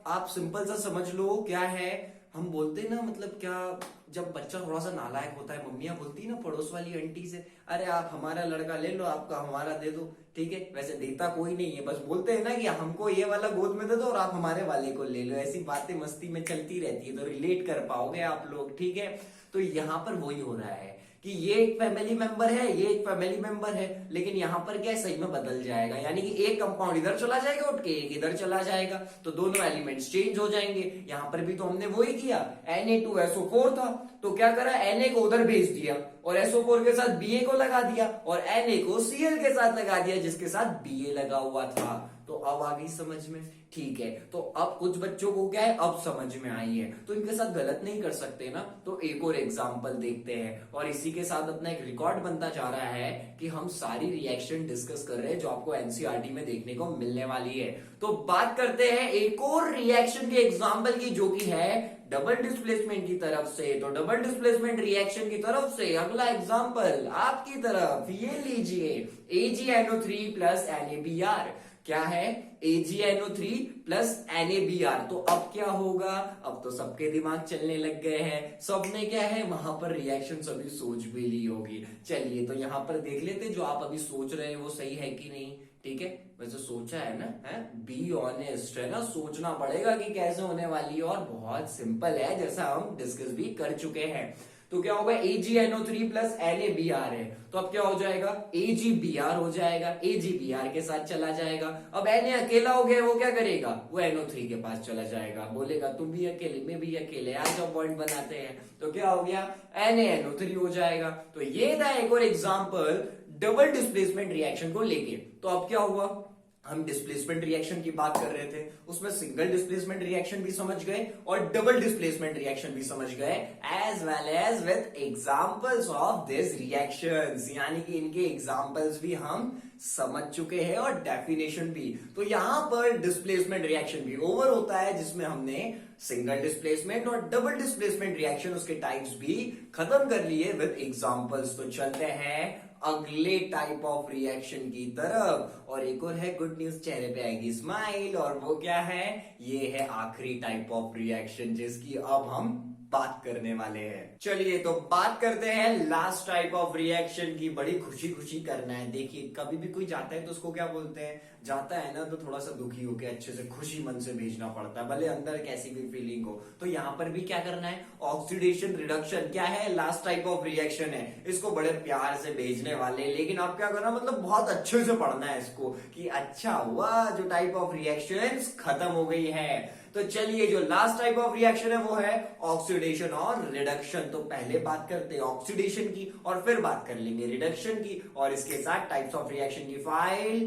आप सिंपल सा समझ लो, क्या है, हम बोलते हैं ना, मतलब क्या, जब बच्चा थोड़ा सा नालायक होता है, मम्मियां बोलती है ना पड़ोस वाली आंटी से, अरे आप हमारा लड़का ले लो, आपका हमारा दे दो, ठीक है। वैसे देता कोई नहीं है, बस बोलते हैं ना कि हमको ये वाला गोद में दे दो और आप हमारे वाले को ले लो। ऐसी बातें मस्ती में चलती रहती है, तो रिलेट कर पाओगे आप लोग, ठीक है। तो यहाँ पर वही हो रहा है कि ये एक फैमिली मेंबर है, ये एक फैमिली मेंबर है, लेकिन यहां पर क्या है, सही में बदल जाएगा। यानी कि एक कंपाउंड इधर चला जाएगा उठ के, एक इधर चला जाएगा, तो दोनों एलिमेंट्स चेंज हो जाएंगे। यहां पर भी तो हमने वही किया, Na2SO4 था तो क्या करा, Na को उधर भेज दिया और SO4 के साथ Ba को लगा दिया, और Na को Cl के साथ लगा दिया जिसके साथ Ba लगा हुआ था। तो अब आ गई समझ में, ठीक है। तो अब कुछ बच्चों को क्या है, अब समझ में आई है, तो इनके साथ गलत नहीं कर सकते ना। तो एक और एग्जांपल देखते हैं, और इसी के साथ अपना एक रिकॉर्ड बनता जा रहा है कि हम सारी रिएक्शन डिस्कस कर रहे हैं जो आपको एनसीईआरटी में देखने को मिलने वाली है। तो बात करते हैं एक और रिएक्शन के एग्जाम्पल की, जो कि है डबल डिस्प्लेसमेंट की तरफ से। तो डबल डिस्प्लेसमेंट रिएक्शन की तरफ से अगला एग्जाम्पल आपकी तरफ, ये लीजिए, AgNO3 प्लस NaBr। क्या है, AgNO3 प्लस NaBr। तो अब क्या होगा, अब तो सबके दिमाग चलने लग गए हैं, सबने क्या है वहां पर रिएक्शन सभी सोच भी ली होगी। चलिए तो यहां पर देख लेते, जो आप अभी सोच रहे हैं वो सही है कि नहीं, ठीक है। वैसे सोचा है ना, है, बी ऑनेस्ट, है ना, सोचना पड़ेगा कि कैसे होने वाली है, और बहुत सिंपल है जैसा हम डिस्कस भी कर चुके हैं। तो क्या होगा, AgNO3 प्लस NaBr है, तो अब क्या हो जाएगा, AgBr हो जाएगा, AgBr के साथ चला जाएगा। अब Na अकेला हो गया, वो क्या करेगा, वो NO3 के पास चला जाएगा, बोलेगा तुम भी अकेले, मैं भी अकेले, आज जब बॉन्ड बनाते हैं। तो क्या हो गया, NaNO3 हो जाएगा। तो ये था एक और एग्जाम्पल डबल डिस्प्लेसमेंट रिएक्शन को लेके। तो अब क्या हुआ, हम डिस्प्लेसमेंट रिएक्शन की बात कर रहे थे, उसमें सिंगल डिस्प्लेसमेंट रिएक्शन भी समझ गए और डबल डिस्प्लेसमेंट रिएक्शन भी समझ गए, as well as with examples of this reactions. यानी कि इनके एग्जांपल्स भी हम समझ चुके हैं और डेफिनेशन भी। तो यहां पर डिस्प्लेसमेंट रिएक्शन भी ओवर होता है, जिसमें हमने सिंगल डिस्प्लेसमेंट और डबल डिस्प्लेसमेंट रिएक्शन, उसके टाइप्स भी खत्म कर लिए विद एग्जांपल्स। तो चलते हैं अगले टाइप ऑफ रिएक्शन की तरफ, और एक और है गुड न्यूज, चेहरे पे आएगी स्माइल, और वो क्या है, ये है आखिरी टाइप ऑफ रिएक्शन जिसकी अब हम बात करने वाले हैं। चलिए तो बात करते हैं लास्ट टाइप ऑफ रिएक्शन की। बड़ी खुशी खुशी करना है। देखिए कभी भी कोई जाता है तो उसको क्या बोलते हैं, जाता है ना तो थोड़ा सा दुखी होकर अच्छे से खुशी मन से भेजना पड़ता है, भले अंदर कैसी भी फीलिंग हो। तो यहां पर भी क्या करना है, ऑक्सीडेशन रिडक्शन क्या है, लास्ट टाइप ऑफ रिएक्शन है, इसको बड़े प्यार से भेजने वाले। लेकिन आप क्या करना, मतलब बहुत अच्छे से पढ़ना है इसको कि अच्छा हुआ जो टाइप ऑफ रिएक्शन खत्म हो गई है। तो चलिए जो लास्ट टाइप ऑफ रिएक्शन है वो है ऑक्सीडेशन और रिडक्शन। तो पहले बात करते हैं ऑक्सीडेशन की और फिर बात कर लेंगे रिडक्शन की, और इसके साथ टाइप्स ऑफ रिएक्शन की फाइल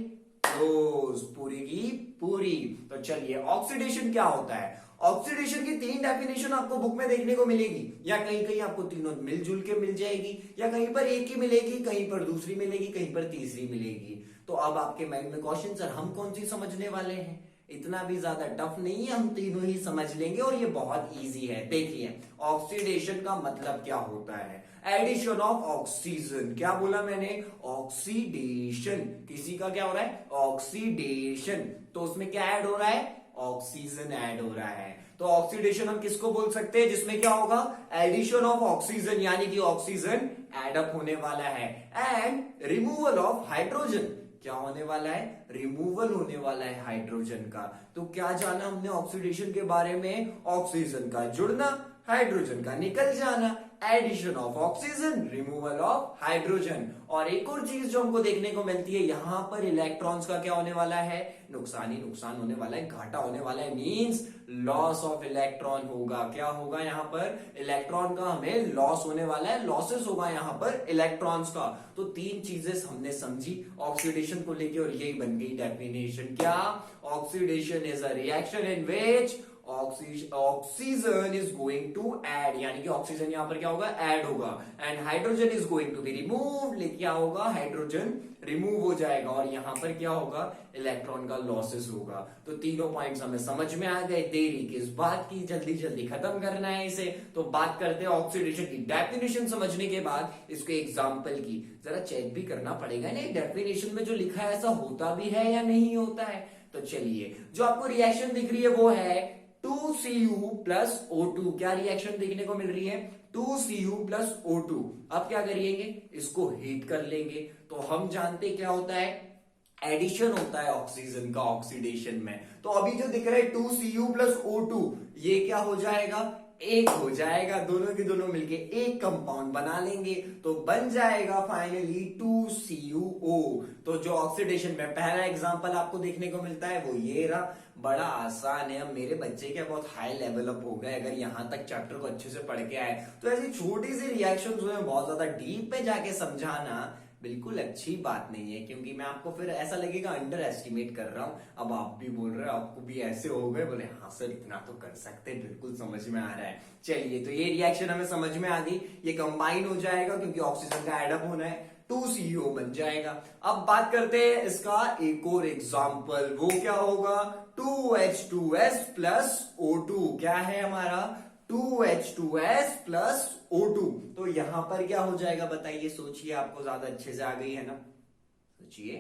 क्लोज, पूरी की पूरी। तो चलिए ऑक्सीडेशन क्या होता है। ऑक्सीडेशन की तीन डेफिनेशन आपको बुक में देखने को मिलेगी, या कहीं कहीं आपको तीनों मिलजुल के मिल जाएगी, या कहीं पर एक ही मिलेगी, कहीं पर दूसरी मिलेगी, कहीं पर तीसरी मिलेगी। तो अब आपके माइंड में क्वेश्चन, सर हम कौन सी समझने वाले हैं। इतना भी ज्यादा टफ नहीं है, हम तीनों ही समझ लेंगे और ये बहुत इजी है। देखिए ऑक्सीडेशन का मतलब क्या होता है, एडिशन ऑफ ऑक्सीजन। क्या बोला मैंने, ऑक्सीडेशन। किसी का क्या हो रहा है, ऑक्सीडेशन, तो उसमें क्या ऐड हो रहा है, ऑक्सीजन ऐड हो रहा है। तो ऑक्सीडेशन हम किसको बोल सकते हैं, जिसमें क्या होगा, एडिशन ऑफ ऑक्सीजन, यानी कि ऑक्सीजन एडअप होने वाला है, एंड रिमूवल ऑफ हाइड्रोजन, क्या होने वाला है, रिमूवल होने वाला है हाइड्रोजन का। तो क्या जाना हमने ऑक्सीडेशन के बारे में, ऑक्सीजन का जुड़ना, हाइड्रोजन का निकल जाना, addition of oxygen, removal of hydrogen. और एक और चीज जो हमको देखने को मिलती है, यहां पर इलेक्ट्रॉन्स का क्या होने वाला है, नुकसान ही नुकसान होने वाला है, घाटा होने वाला है, मींस लॉस ऑफ इलेक्ट्रॉन होगा। क्या होगा यहाँ पर, इलेक्ट्रॉन का हमें लॉस होने वाला है, लॉसेस होगा यहाँ पर इलेक्ट्रॉन्स का। तो तीन चीजें हमने समझी ऑक्सीडेशन को लेके, और यही बन गई डेफिनेशन। क्या, oxidation is a reaction in which oxygen is going to add, यानी कि ऑक्सीजन यहां पर क्या होगा, ऐड होगा, and hydrogen is going to be remove, क्या होगा, हाइड्रोजन रिमूव हो जाएगा, और यहां पर क्या होगा, इलेक्ट्रॉन का लॉसेस होगा। तो तीनों पॉइंट्स हमें समझ में आ गए। देरी किस बात की, जल्दी जल्दी खत्म करना है इसे। तो बात करते हैं ऑक्सीडेशन की। डेफिनेशन समझने के बाद इसको एग्जाम्पल की जरा चेक भी करना पड़ेगा ना, डेफिनेशन में जो लिखा है ऐसा होता भी है या नहीं होता है। तो चलिए, जो आपको रिएक्शन दिख रही है वो है 2Cu प्लस O2। क्या रिएक्शन देखने को मिल रही है, 2Cu प्लस O2। अब क्या करिएंगे, इसको हीट कर लेंगे। तो हम जानते क्या होता है, एडिशन होता है ऑक्सीजन का ऑक्सीडेशन में। तो अभी जो दिख रहा है 2Cu प्लस O2, ये क्या हो जाएगा, एक हो जाएगा, दोनों के दोनों मिलके एक कंपाउंड बना लेंगे, तो बन जाएगा फाइनली 2CuO। तो जो ऑक्सीडेशन में पहला एग्जांपल आपको देखने को मिलता है वो ये रहा, बड़ा आसान है। अब मेरे बच्चे क्या बहुत हाई लेवल अप हो गए, अगर यहां तक चैप्टर को अच्छे से पढ़ के आए, तो ऐसी छोटी सी रिएक्शन जो है बहुत ज्यादा डीप में जाके समझाना बिल्कुल अच्छी बात नहीं है, क्योंकि मैं आपको फिर ऐसा लगेगा अंडर एस्टिमेट कर रहा हूं। अब आप भी बोल रहे हो, आपको भी ऐसे हो गए, बोले हाँ सर इतना तो कर सकते हैं, बिल्कुल समझ में आ रहा है। चलिए, तो ये रिएक्शन हमें समझ में आ गई, ये कंबाइन हो जाएगा क्योंकि ऑक्सीजन का एडअप होना है, 2CO बन जाएगा। अब बात करते हैं इसका एक और एग्जाम्पल, वो क्या होगा, 2H2S प्लस O2। क्या है हमारा, 2H2S प्लस O2। तो यहां पर क्या हो जाएगा बताइए, सोचिए, आपको ज्यादा अच्छे से आ गई है ना, सोचिए,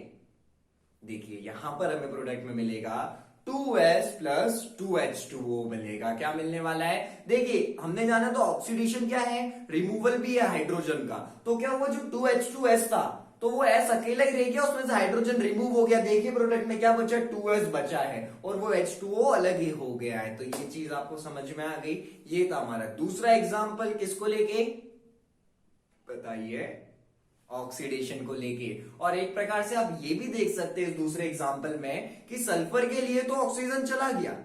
देखिए यहां पर हमें प्रोडक्ट में मिलेगा 2S प्लस 2H2O मिलेगा। क्या मिलने वाला है, देखिए हमने जाना तो ऑक्सीडेशन क्या है, रिमूवल भी है हाइड्रोजन का। तो क्या हुआ, जो 2H2S था तो वो S अकेला ही रह गया, उसमें से हाइड्रोजन रिमूव हो गया। देखिए प्रोडक्ट में क्या बचा, 2S बचा है, और वो H2O अलग ही हो गया है। तो ये चीज आपको समझ में आ गई। ये था हमारा दूसरा एग्जांपल, किसको लेके बताइए, ऑक्सीडेशन को लेके। और एक प्रकार से आप ये भी देख सकते हैं इस दूसरे एग्जांपल में कि सल्फर के लिए तो ऑक्सीजन चला गया,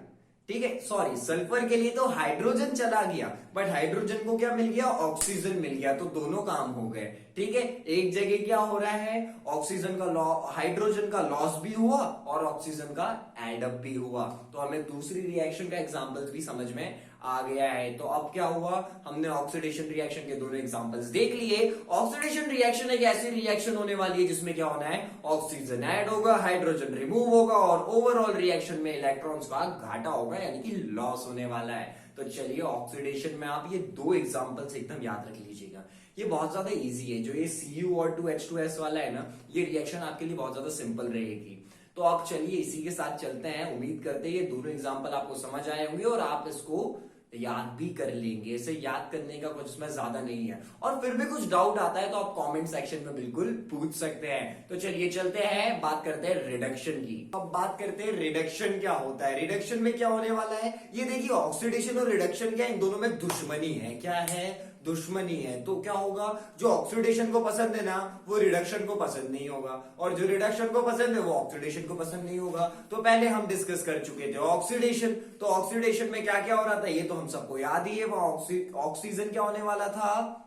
ठीक है, सॉरी सल्फर के लिए तो हाइड्रोजन चला गया, बट हाइड्रोजन को क्या मिल गया, ऑक्सीजन मिल गया। तो दोनों काम हो गए, ठीक है। एक जगह क्या हो रहा है, ऑक्सीजन का हाइड्रोजन का लॉस भी हुआ और ऑक्सीजन का एडअप भी हुआ। तो हमें दूसरी रिएक्शन का एग्जांपल्स भी समझ में आ गया है। तो अब क्या हुआ, हमने ऑक्सीडेशन रिएक्शन के दोनों एग्जांपल्स देख लिए। ऑक्सीडेशन रिएक्शन एक ऐसी रिएक्शन होने वाली है जिसमें क्या होना है, ऑक्सीजन ऐड होगा, हाइड्रोजन रिमूव होगा, और ओवरऑल रिएक्शन में इलेक्ट्रॉन्स का घाटा होगा, यानी कि लॉस होने वाला है। तो चलिए, ऑक्सीडेशन में आप ये दो एग्जांपल्स एकदम याद रख लीजिएगा, ये बहुत ज्यादा इजी है। जो ये Cu और 2H2S वाला है ना, ये रिएक्शन आपके लिए बहुत ज्यादा सिंपल रहेगी। तो आप चलिए इसी के साथ चलते हैं। उम्मीद करते हैं ये दोनों एग्जांपल आपको समझ आए होंगे और आप इसको याद भी कर लेंगे। इसे याद करने का कुछ इसमें ज्यादा नहीं है, और फिर भी कुछ डाउट आता है तो आप कमेंट सेक्शन में बिल्कुल पूछ सकते हैं। तो चलिए चलते हैं, बात करते हैं रिडक्शन की। अब बात करते हैं रिडक्शन क्या होता है। रिडक्शन में क्या होने वाला है, ये देखिए ऑक्सीडेशन और रिडक्शन क्या, इन दोनों में दुश्मनी है। क्या है, दुश्मनी है। तो क्या होगा, जो ऑक्सीडेशन को पसंद है ना, वो रिडक्शन को पसंद नहीं होगा, और जो रिडक्शन को पसंद है वो ऑक्सीडेशन को पसंद नहीं होगा। तो पहले हम डिस्कस कर चुके थे ऑक्सीडेशन। तो ऑक्सीडेशन में क्या क्या हो रहा था, ये तो हम सबको याद ही है। वो ऑक्सीजन क्या होने वाला था,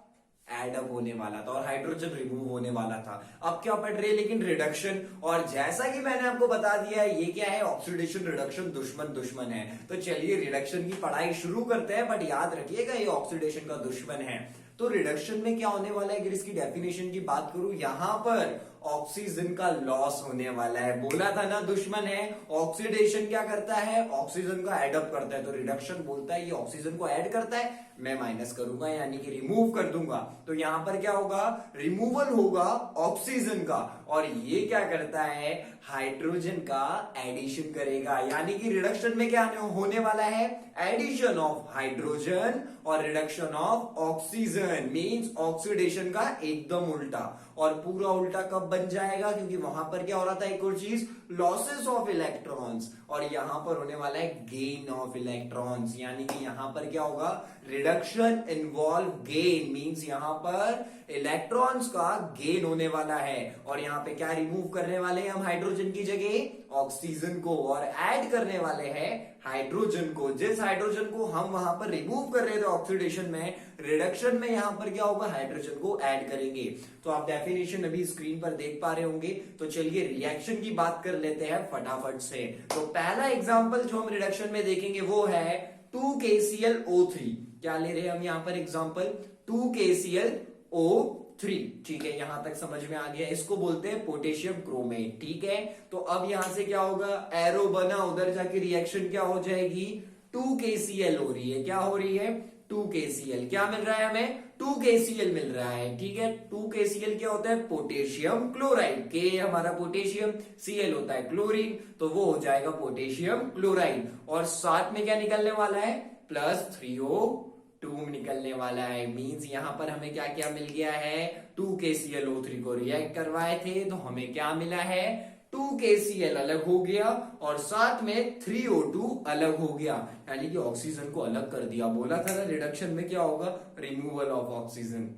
एडअप होने वाला था, और हाइड्रोजन रिमूव होने वाला था। अब क्या पढ़ रहे हैं, लेकिन रिडक्शन। और जैसा कि मैंने आपको बता दिया है, ये क्या है, ऑक्सीडेशन रिडक्शन दुश्मन दुश्मन है। तो चलिए रिडक्शन की पढ़ाई शुरू करते हैं, बट याद रखिएगा ये ऑक्सीडेशन का दुश्मन है। तो रिडक्शन में क्या होने वाला है, अगर इसकी डेफिनेशन की बात करूं, यहां पर ऑक्सीजन का लॉस होने वाला है। बोला था ना दुश्मन है। ऑक्सीडेशन क्या करता है, ऑक्सीजन को एडअप करता है, तो रिडक्शन बोलता है ये ऑक्सीजन को ऐड करता है, मैं माइनस करूंगा यानी कि रिमूव कर दूंगा। तो यहां पर क्या होगा, रिमूवल होगा ऑक्सीजन का, और ये क्या करता है, हाइड्रोजन का एडिशन करेगा। यानी कि रिडक्शन में क्या होने वाला है, एडिशन ऑफ हाइड्रोजन और reduction of oxygen, means oxidation का एकदम उल्टा। और पूरा उल्टा कब बन जाएगा, क्योंकि वहां पर क्या हो रहा था, एक और चीज, लॉसेस ऑफ इलेक्ट्रॉन्स, और यहां पर होने वाला है गेन ऑफ इलेक्ट्रॉन्स। यानी कि यहां पर क्या होगा, रिडक्शन इन्वॉल्व गेन, मींस यहां पर इलेक्ट्रॉन्स का गेन होने वाला है। और यहां पे क्या रिमूव करने वाले हैं हम, हाइड्रोजन की जगह ऑक्सीजन को, और ऐड करने वाले हैं हाइड्रोजन को। जिस हाइड्रोजन को हम वहां पर रिमूव कर रहे थे ऑक्सीडेशन में, रिडक्शन में यहां पर क्या होगा, हाइड्रोजन को ऐड करेंगे। तो आप डेफिनेशन अभी स्क्रीन पर देख पा रहे होंगे। तो चलिए रिएक्शन की बात कर लेते हैं फटाफट से। तो पहला एग्जांपल जो हम रिडक्शन में देखेंगे वो है 2KClO3। क्या ले रहे हैं हम यहां पर एग्जांपल, 2KClO3। ठीक है, यहां तक समझ में आ गया। इसको बोलते हैं पोटेशियम क्रोमेट। ठीक है, तो अब यहां से क्या होगा, एरो बना, उधर जाके रिएक्शन क्या हो जाएगी, 2KCl हो रही है। क्या हो रही है, 2KCl। क्या मिल रहा है हमें, 2KCl मिल रहा है। ठीक है, 2KCl क्या होता है, पोटेशियम क्लोराइड। के हमारा पोटेशियम, Cl होता है क्लोरीन, तो वो हो जाएगा पोटेशियम क्लोराइड। और साथ में क्या निकलने वाला है, +3O2 निकलने वाला है। मींस यहां पर हमें क्या क्या मिल गया है, 2KClO3 को रिएक्ट करवाए थे तो हमें क्या मिला है, 2KCl अलग हो गया और साथ में 3O2 अलग हो गया, यानी कि ऑक्सीजन को अलग कर दिया। बोला था ना रिडक्शन में क्या होगा, रिमूवल ऑफ ऑक्सीजन।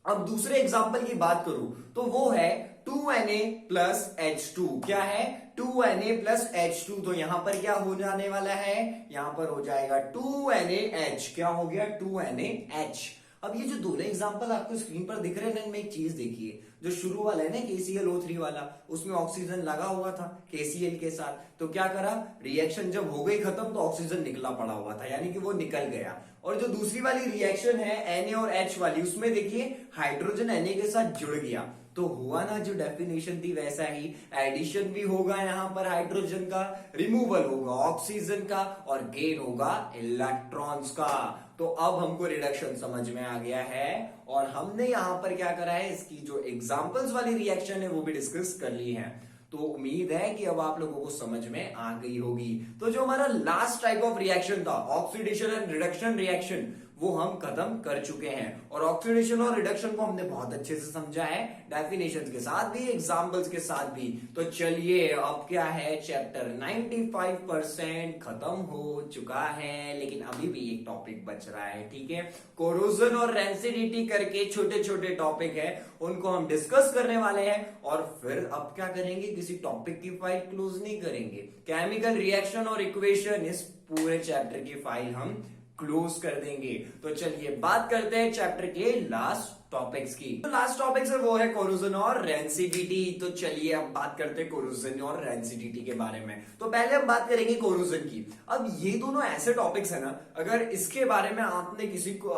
अब दूसरे एग्जांपल की बात करूं तो वो है 2Na+H2। क्या है, 2Na+H2। तो यहां पर क्या हो जाने वाला है, यहां पर हो जाएगा 2NaH। क्या हो गया, 2NaH। अब ये जो दोनों एग्जांपल आपको स्क्रीन पर दिख रहे हैं, इनमें एक चीज देखिए, जो शुरू वाला है ना KClO3 वाला, उसमें ऑक्सीजन लगा हुआ था KCl के साथ, तो क्या करा, रिएक्शन जब हो गई खत्म तो ऑक्सीजन निकला पड़ा हुआ था, यानी कि वो निकल गया। और जो दूसरी वाली रिएक्शन है Na और H वाली, उसमें देखिए हाइड्रोजन Na के साथ जुड़ गया, तो हुआ ना जो डेफिनेशन थी वैसा ही, एडिशन भी होगा यहां पर हाइड्रोजन का, रिमूवल होगा ऑक्सीजन का, और गेन होगा इलेक्ट्रॉन्स का। तो अब हमको रिडक्शन समझ में आ गया है, और हमने यहां पर क्या करा है, इसकी जो एग्जांपल्स वाली रिएक्शन है वो भी डिस्कस कर ली है। तो उम्मीद है कि अब आप लोगों को समझ में आ गई होगी। तो जो हमारा लास्ट टाइप ऑफ रिएक्शन था, ऑक्सीडेशन एंड रिडक्शन रिएक्शन, वो हम खत्म कर चुके हैं। और ऑक्सीडेशन और रिडक्शन को हमने बहुत अच्छे से समझा है, डेफिनेशंस के साथ भी, एग्जांपल्स के साथ भी। तो चलिए अब क्या है, चैप्टर 95% खत्म हो चुका है, लेकिन अभी भी एक टॉपिक बच रहा है। ठीक है, कोरोजन और रेंसिडिटी करके छोटे छोटे टॉपिक है, उनको हम डिस्कस करने वाले हैं। और फिर अब क्या करेंगे, किसी टॉपिक की फाइल क्लोज नहीं करेंगे, केमिकल रिएक्शन और इक्वेशन, इस पूरे चैप्टर की फाइल हम क्लोज कर देंगे। तो चलिए बात करते हैं चैप्टर के लास्ट टॉपिक्स की। तो लास्ट टॉपिक्स है वो है कोरोजन और रेंसिडिटी। तो चलिए अब बात करते हैं कोरोजन और रेंसिडिटी के बारे में। तो पहले हम बात करेंगे कोरोजन की। अब ये दोनों ऐसे टॉपिक्स है ना, अगर इसके बारे में आपने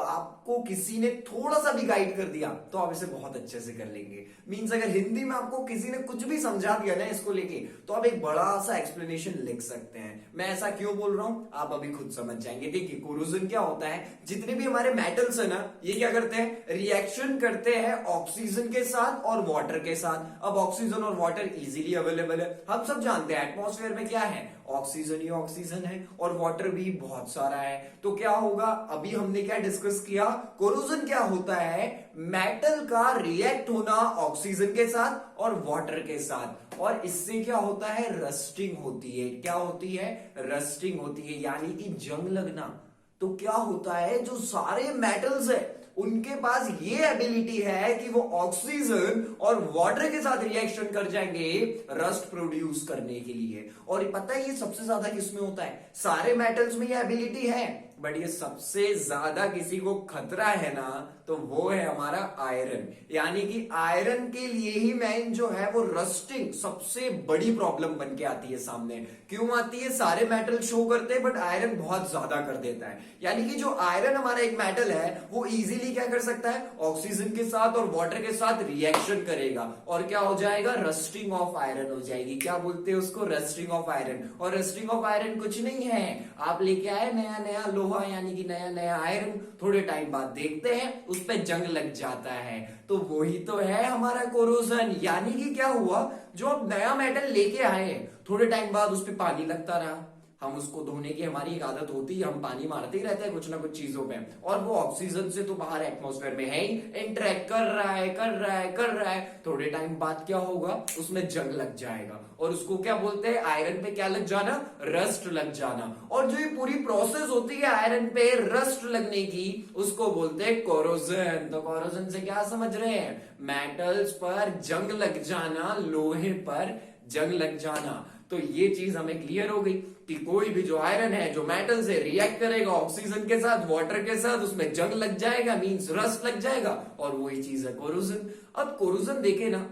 आपको किसी ने थोड़ा सा भी गाइड कर दिया तो आप इसे बहुत अच्छे से कर लेंगे। मींस अगर हिंदी में आपको किसी ने कुछ भी समझा दिया ना इसको लेके, तो आप एक बड़ा सा एक्सप्लेनेशन लिख सकते हैं। मैं ऐसा क्यों बोल रहा हूं आप अभी खुद समझ जाएंगे। देखिए कोरोजन क्या होता है, जितने भी हमारे मेटल्स है ना, ये क्या करते हैं, रिएक्शन करते हैं ऑक्सीजन के साथ और वाटर के साथ। अब ऑक्सीजन और वाटर इजीली अवेलेबल है, हम सब जानते हैं एटमॉस्फेयर में क्या है, ऑक्सीजन ही ऑक्सीजन है, और वाटर भी बहुत सारा है। तो क्या होगा, अभी हमने क्या डिस्कस किया, कोरोजन क्या होता है, मेटल का रिएक्ट होना ऑक्सीजन के साथ और वाटर के साथ, और इससे क्या होता है, रस्टिंग होती है। क्या होती है, रस्टिंग होती है, यानी कि जंग लगना। तो क्या होता है, जो सारे मेटल्स है उनके पास ये एबिलिटी है कि वो ऑक्सीजन और वाटर के साथ रिएक्शन कर जाएंगे रस्ट प्रोड्यूस करने के लिए। और पता है ये सबसे ज्यादा किसमें होता है, सारे मेटल्स में ये एबिलिटी है, बट ये सबसे ज्यादा किसी को खतरा है ना, तो वो है हमारा आयरन। यानी कि आयरन के लिए ही मेन जो है वो रस्टिंग सबसे बड़ी प्रॉब्लम बन के आती है सामने। क्यों आती है? सारे मेटल शो करते हैं बट आयरन बहुत ज्यादा कर देता है। यानी कि जो आयरन हमारा एक मेटल है वो इजीली क्या कर सकता है, ऑक्सीजन के साथ और वाटर के साथ रिएक्शन करेगा और क्या हो जाएगा, रस्टिंग ऑफ आयरन हो जाएगी। क्या बोलते हैं उसको? Rusting of iron. और रस्टिंग ऑफ आयरन कुछ नहीं है, आप लेके आए नया नया लोहा यानी कि नया नया आयरन, थोड़े टाइम बाद देखते हैं उस पर जंग लग जाता है। तो वही तो है हमारा कोरोजन। यानी कि क्या हुआ, जो आप नया मेटल लेके आए थोड़े टाइम बाद उस पर पानी लगता रहा, हम उसको धोने की हमारी एक आदत होती है, हम पानी मारते ही रहते हैं कुछ ना कुछ चीजों पे, और वो ऑक्सीजन से तो बाहर एटमॉस्फेयर में है ही, इंटरेक्ट कर रहा है कर रहा है कर रहा है, थोड़े टाइम बाद क्या होगा, उसमें जंग लग जाएगा। और उसको क्या बोलते हैं? आयरन पे क्या लग जाना? रस्ट लग जाना। और जो ये पूरी प्रोसेस होती है आयरन पे रस्ट लगने की, उसको बोलते हैं कोरोजन। तो कोरोजन से क्या समझ रहे हैं? मेटल्स पर जंग लग जाना, लोहे पर जंग लग जाना। तो ये चीज हमें क्लियर हो गई कि कोई भी जो आयरन है जो मेटल से रिएक्ट करेगा ऑक्सीजन के साथ वाटर के साथ, उसमें जंग लग जाएगा, मींस रस्ट लग जाएगा, और वही चीज है कोरोजन। अब कोरोजन देखे ना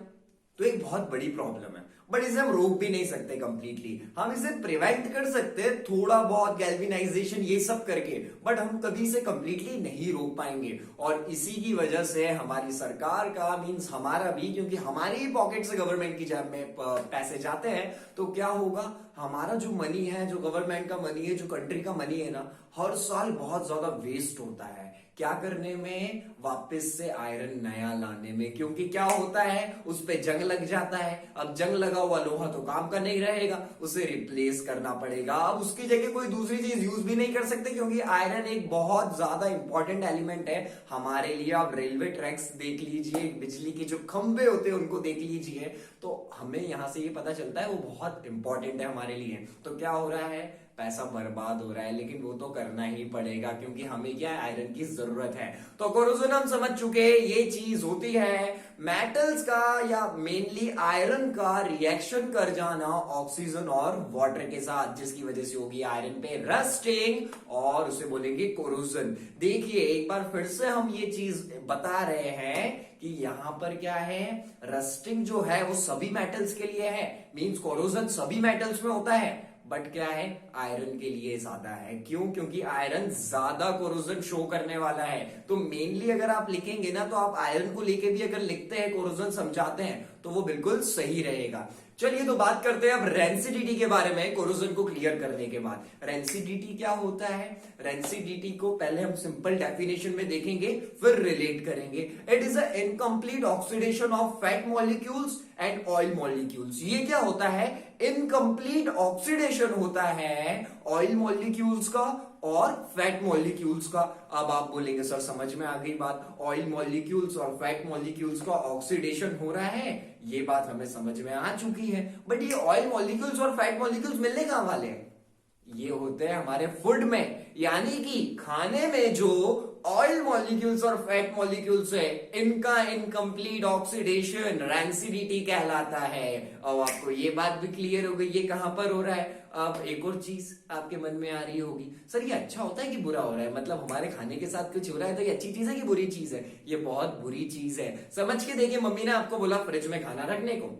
तो एक बहुत बड़ी प्रॉब्लम है, बट इसे हम रोक भी नहीं सकते कंप्लीटली। हम इसे प्रिवेंट कर सकते हैं थोड़ा बहुत गैल्वेनाइजेशन ये सब करके, बट हम कभी इसे कंप्लीटली नहीं रोक पाएंगे। और इसी की वजह से हमारी सरकार का, मींस हमारा भी, क्योंकि हमारी ही पॉकेट से गवर्नमेंट की जेब में पैसे जाते हैं, तो क्या होगा, हमारा जो मनी है, जो गवर्नमेंट का मनी है, जो कंट्री का मनी है ना, हर साल बहुत ज्यादा वेस्ट होता है। क्या करने में? वापस से आयरन नया लाने में। क्योंकि क्या होता है, उस पे जंग लग जाता है। अब जंग लगा हुआ लोहा तो काम का नहीं रहेगा, उसे रिप्लेस करना पड़ेगा। अब उसकी जगह कोई दूसरी चीज यूज भी नहीं कर सकते, क्योंकि आयरन एक बहुत ज्यादा इंपॉर्टेंट एलिमेंट है हमारे लिए। आप रेलवे ट्रैक्स देख लीजिए, बिजली के जो खंभे होते हैं उनको देख लीजिए, तो हमें यहां से ये पता चलता है वो बहुत इंपॉर्टेंट है हमारे लिए। तो क्या हो रहा है, पैसा बर्बाद हो रहा है, लेकिन वो तो करना ही पड़ेगा क्योंकि हमें क्या है, आयरन की जरूरत है। तो कोरोजन हम समझ चुके, ये चीज होती है मेटल्स का या मेनली आयरन का रिएक्शन कर जाना ऑक्सीजन और वाटर के साथ, जिसकी वजह से होगी आयरन पे रस्टिंग, और उसे बोलेंगे कोरोजन। देखिए एक बार फिर से हम ये चीज बता रहे हैं कि यहां पर क्या है, रस्टिंग जो है वो सभी मेटल्स के लिए है, मींस कोरोजन सभी मेटल्स में होता है, बट क्या है, आयरन के लिए ज्यादा है। क्यों? क्योंकि आयरन ज्यादा कोरोजन शो करने वाला है। तो मेनली अगर आप लिखेंगे ना, तो आप आयरन को लेके भी अगर लिखते हैं, कोरोजन समझाते हैं, तो वो बिल्कुल सही रहेगा। चलिए तो बात करते हैं अब रेंसिडिटी के बारे में, कोरोजन को क्लियर करने के बाद। रेंसिडिटी क्या होता है? रेंसिडिटी को पहले हम सिंपल डेफिनेशन में देखेंगे, फिर रिलेट करेंगे। It is a incomplete oxidation of fat molecules and oil molecules. ये क्या होता है? इनकम्प्लीट ऑक्सीडेशन होता है ऑयल मॉलिक्यूल्स का और फैट मॉलिक्यूल्स का। अब आप बोलेंगे सर समझ में आ गई बात, ऑयल मॉलिक्यूल्स और फैट मॉलिक्यूल्स का ऑक्सीडेशन हो रहा है, ये बात हमें समझ में आ चुकी है। बट ये ऑयल मॉलिक्यूल्स और फैट मॉलिक्यूल्स मिलने कहां वाले हैं? ये होते हैं हमारे फूड में, यानी कि खाने में जो ऑयल मॉलिक्यूल्स और फैट मॉलिक्यूल्स है, इनका इनकम्प्लीट ऑक्सीडेशन रैंसिडिटी कहलाता है। अब आपको ये बात भी क्लियर हो गई ये कहां पर हो रहा है। अब एक और चीज आपके मन में आ रही होगी, सर ये अच्छा होता है कि बुरा हो रहा है? मतलब हमारे खाने के साथ कुछ हो रहा है तो ये अच्छी चीज है कि बुरी चीज है? ये बहुत बुरी चीज है। समझ के देखिए, मम्मी ने आपको बोला फ्रिज में खाना रखने को,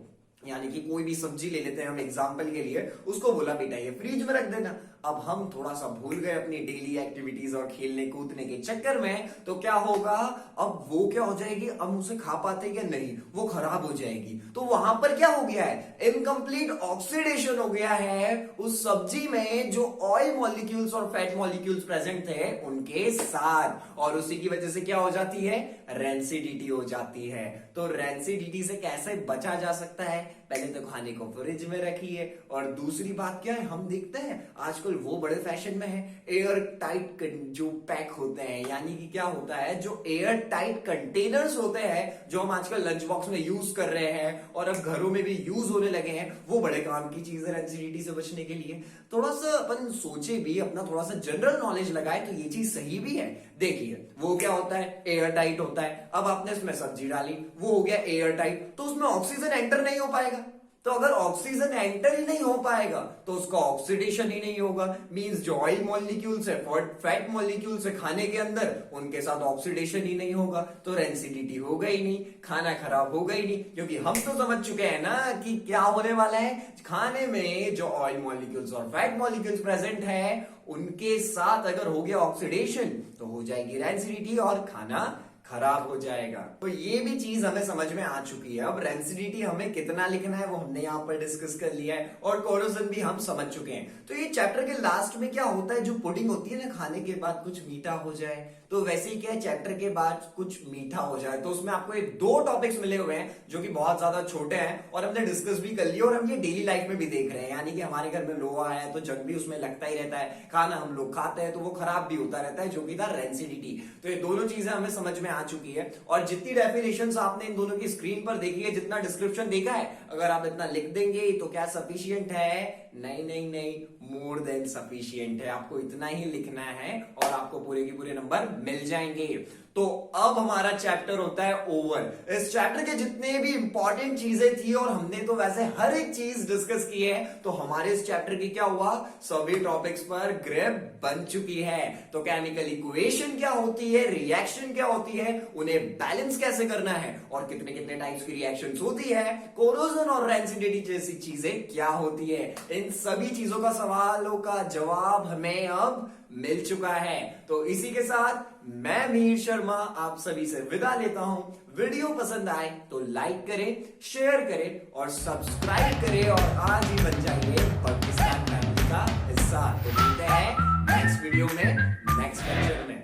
यानी कि कोई भी सब्जी ले लेते हैं हम एग्जाम्पल के लिए, उसको बोला बेटा ये फ्रिज में रख देना। अब हम थोड़ा सा भूल गए अपनी डेली एक्टिविटीज और खेलने कूदने के चक्कर में, तो क्या होगा, अब वो क्या हो जाएगी, हम उसे खा पाते या नहीं, वो खराब हो जाएगी। तो वहां पर क्या हो गया है, इनकम्प्लीट ऑक्सीडेशन हो गया है उस सब्जी में जो ऑयल मॉलिक्यूल्स और फैट मॉलिक्यूल्स प्रेजेंट थे उनके साथ, और उसी की वजह से क्या हो जाती है, रेंसिडिटी हो जाती है। तो रेंसिडिटी से कैसे बचा जा सकता है? पहले तो खाने को फ्रिज में रखिए, और दूसरी बात क्या है, हम देखते हैं आजकल वो बड़े फैशन में है एयर टाइट जो पैक होते हैं, यानी कि क्या होता है, जो एयर टाइट कंटेनर्स होते हैं जो हम आजकल लंच बॉक्स में यूज कर रहे हैं और अब घरों में भी यूज होने लगे हैं, वो बड़े काम की चीज है रेंसिडिटी से बचने के लिए। थोड़ा सा अपन सोचे भी, अपना थोड़ा सा जनरल नॉलेज लगाए तो ये चीज सही भी है। देखिए वो क्या होता है, एयर टाइट होता है। अब आपने इसमें सब्जी डाली, वो हो गया एयर टाइट, तो उसमें ऑक्सीजन एंटर नहीं हो पाएगा, तो अगर ऑक्सीजन एंटर ही नहीं हो पाएगा तो उसका ऑक्सीडेशन ही नहीं होगा। मींस जो ऑयल मॉलिक्यूल्स है, फैट मॉलिक्यूल्स है खाने के अंदर, उनके साथ ऑक्सीडेशन ही नहीं होगा, तो रेंसिडिटी होगा ही नहीं, खाना खराब होगा ही नहीं। क्योंकि हम तो समझ चुके हैं ना कि क्या होने वाला है, खाने में जो ऑयल मॉलिक्यूल्स और फैट मॉलिक्यूल्स प्रेजेंट है उनके साथ अगर हो गया ऑक्सीडेशन तो हो जाएगी रेंसिडिटी और खाना खराब हो जाएगा। तो ये भी चीज हमें समझ में आ चुकी है। अब रेंसिडिटी हमें कितना लिखना है वो हमने यहाँ पर डिस्कस कर लिया है और कोरोजन भी हम समझ चुके हैं। तो ये चैप्टर के लास्ट में क्या होता है, जो पुडिंग होती है ना, खाने के बाद कुछ मीठा हो जाए, तो वैसे ही क्या है, चैप्टर के बाद कुछ मीठा हो जाए। तो उसमें आपको ये 2 टॉपिक्स मिले हुए हैं जो कि बहुत ज्यादा छोटे हैं और हमने डिस्कस भी कर लिया और हम ये डेली लाइफ में भी देख रहे हैं। यानी कि हमारे घर में लोहा है तो जंग भी उसमें लगता ही रहता है, खाना हम लोग खाते हैं तो वो खराब भी होता रहता है, जो कि था रेंसिडिटी। तो ये दोनों चीजें हमें समझ में आ चुकी है और जितनी डेफिनेशंस आपने इन दोनों की स्क्रीन पर देखी है, जितना डिस्क्रिप्शन देखा है, अगर आप इतना लिख देंगे तो क्या सफिशियंट है? नहीं नहीं नहीं, मोर देन सफिशियंट है। आपको इतना ही लिखना है और आपको पूरे के पूरे नंबर मिल जाएंगे। तो अब हमारा चैप्टर होता है ओवर। इस चैप्टर के जितने भी इंपॉर्टेंट चीजें थी और हमने तो वैसे हर एक चीज डिस्कस की है, तो हमारे इस चैप्टर की क्या हुआ, सभी टॉपिक्स पर ग्रिप बन चुकी है। तो केमिकल इक्वेशन क्या होती है, रिएक्शन क्या होती है, उन्हें बैलेंस कैसे करना है और कितने कितने टाइप्स की रिएक्शंस होती है, कोरोजन और रेंसिडिटी जैसी चीजें क्या होती है, इन सभी चीजों का सवालों का जवाब हमें अब मिल चुका है। तो इसी के साथ मैं मीर शर्मा आप सभी से विदा लेता हूं। वीडियो पसंद आए तो लाइक करें, शेयर करें और सब्सक्राइब करें और आज ही बन जाइए पाकिस्तान फैमिली का हिस्सा। तो मिलते हैं नेक्स्ट वीडियो में, नेक्स्ट लेक्चर में।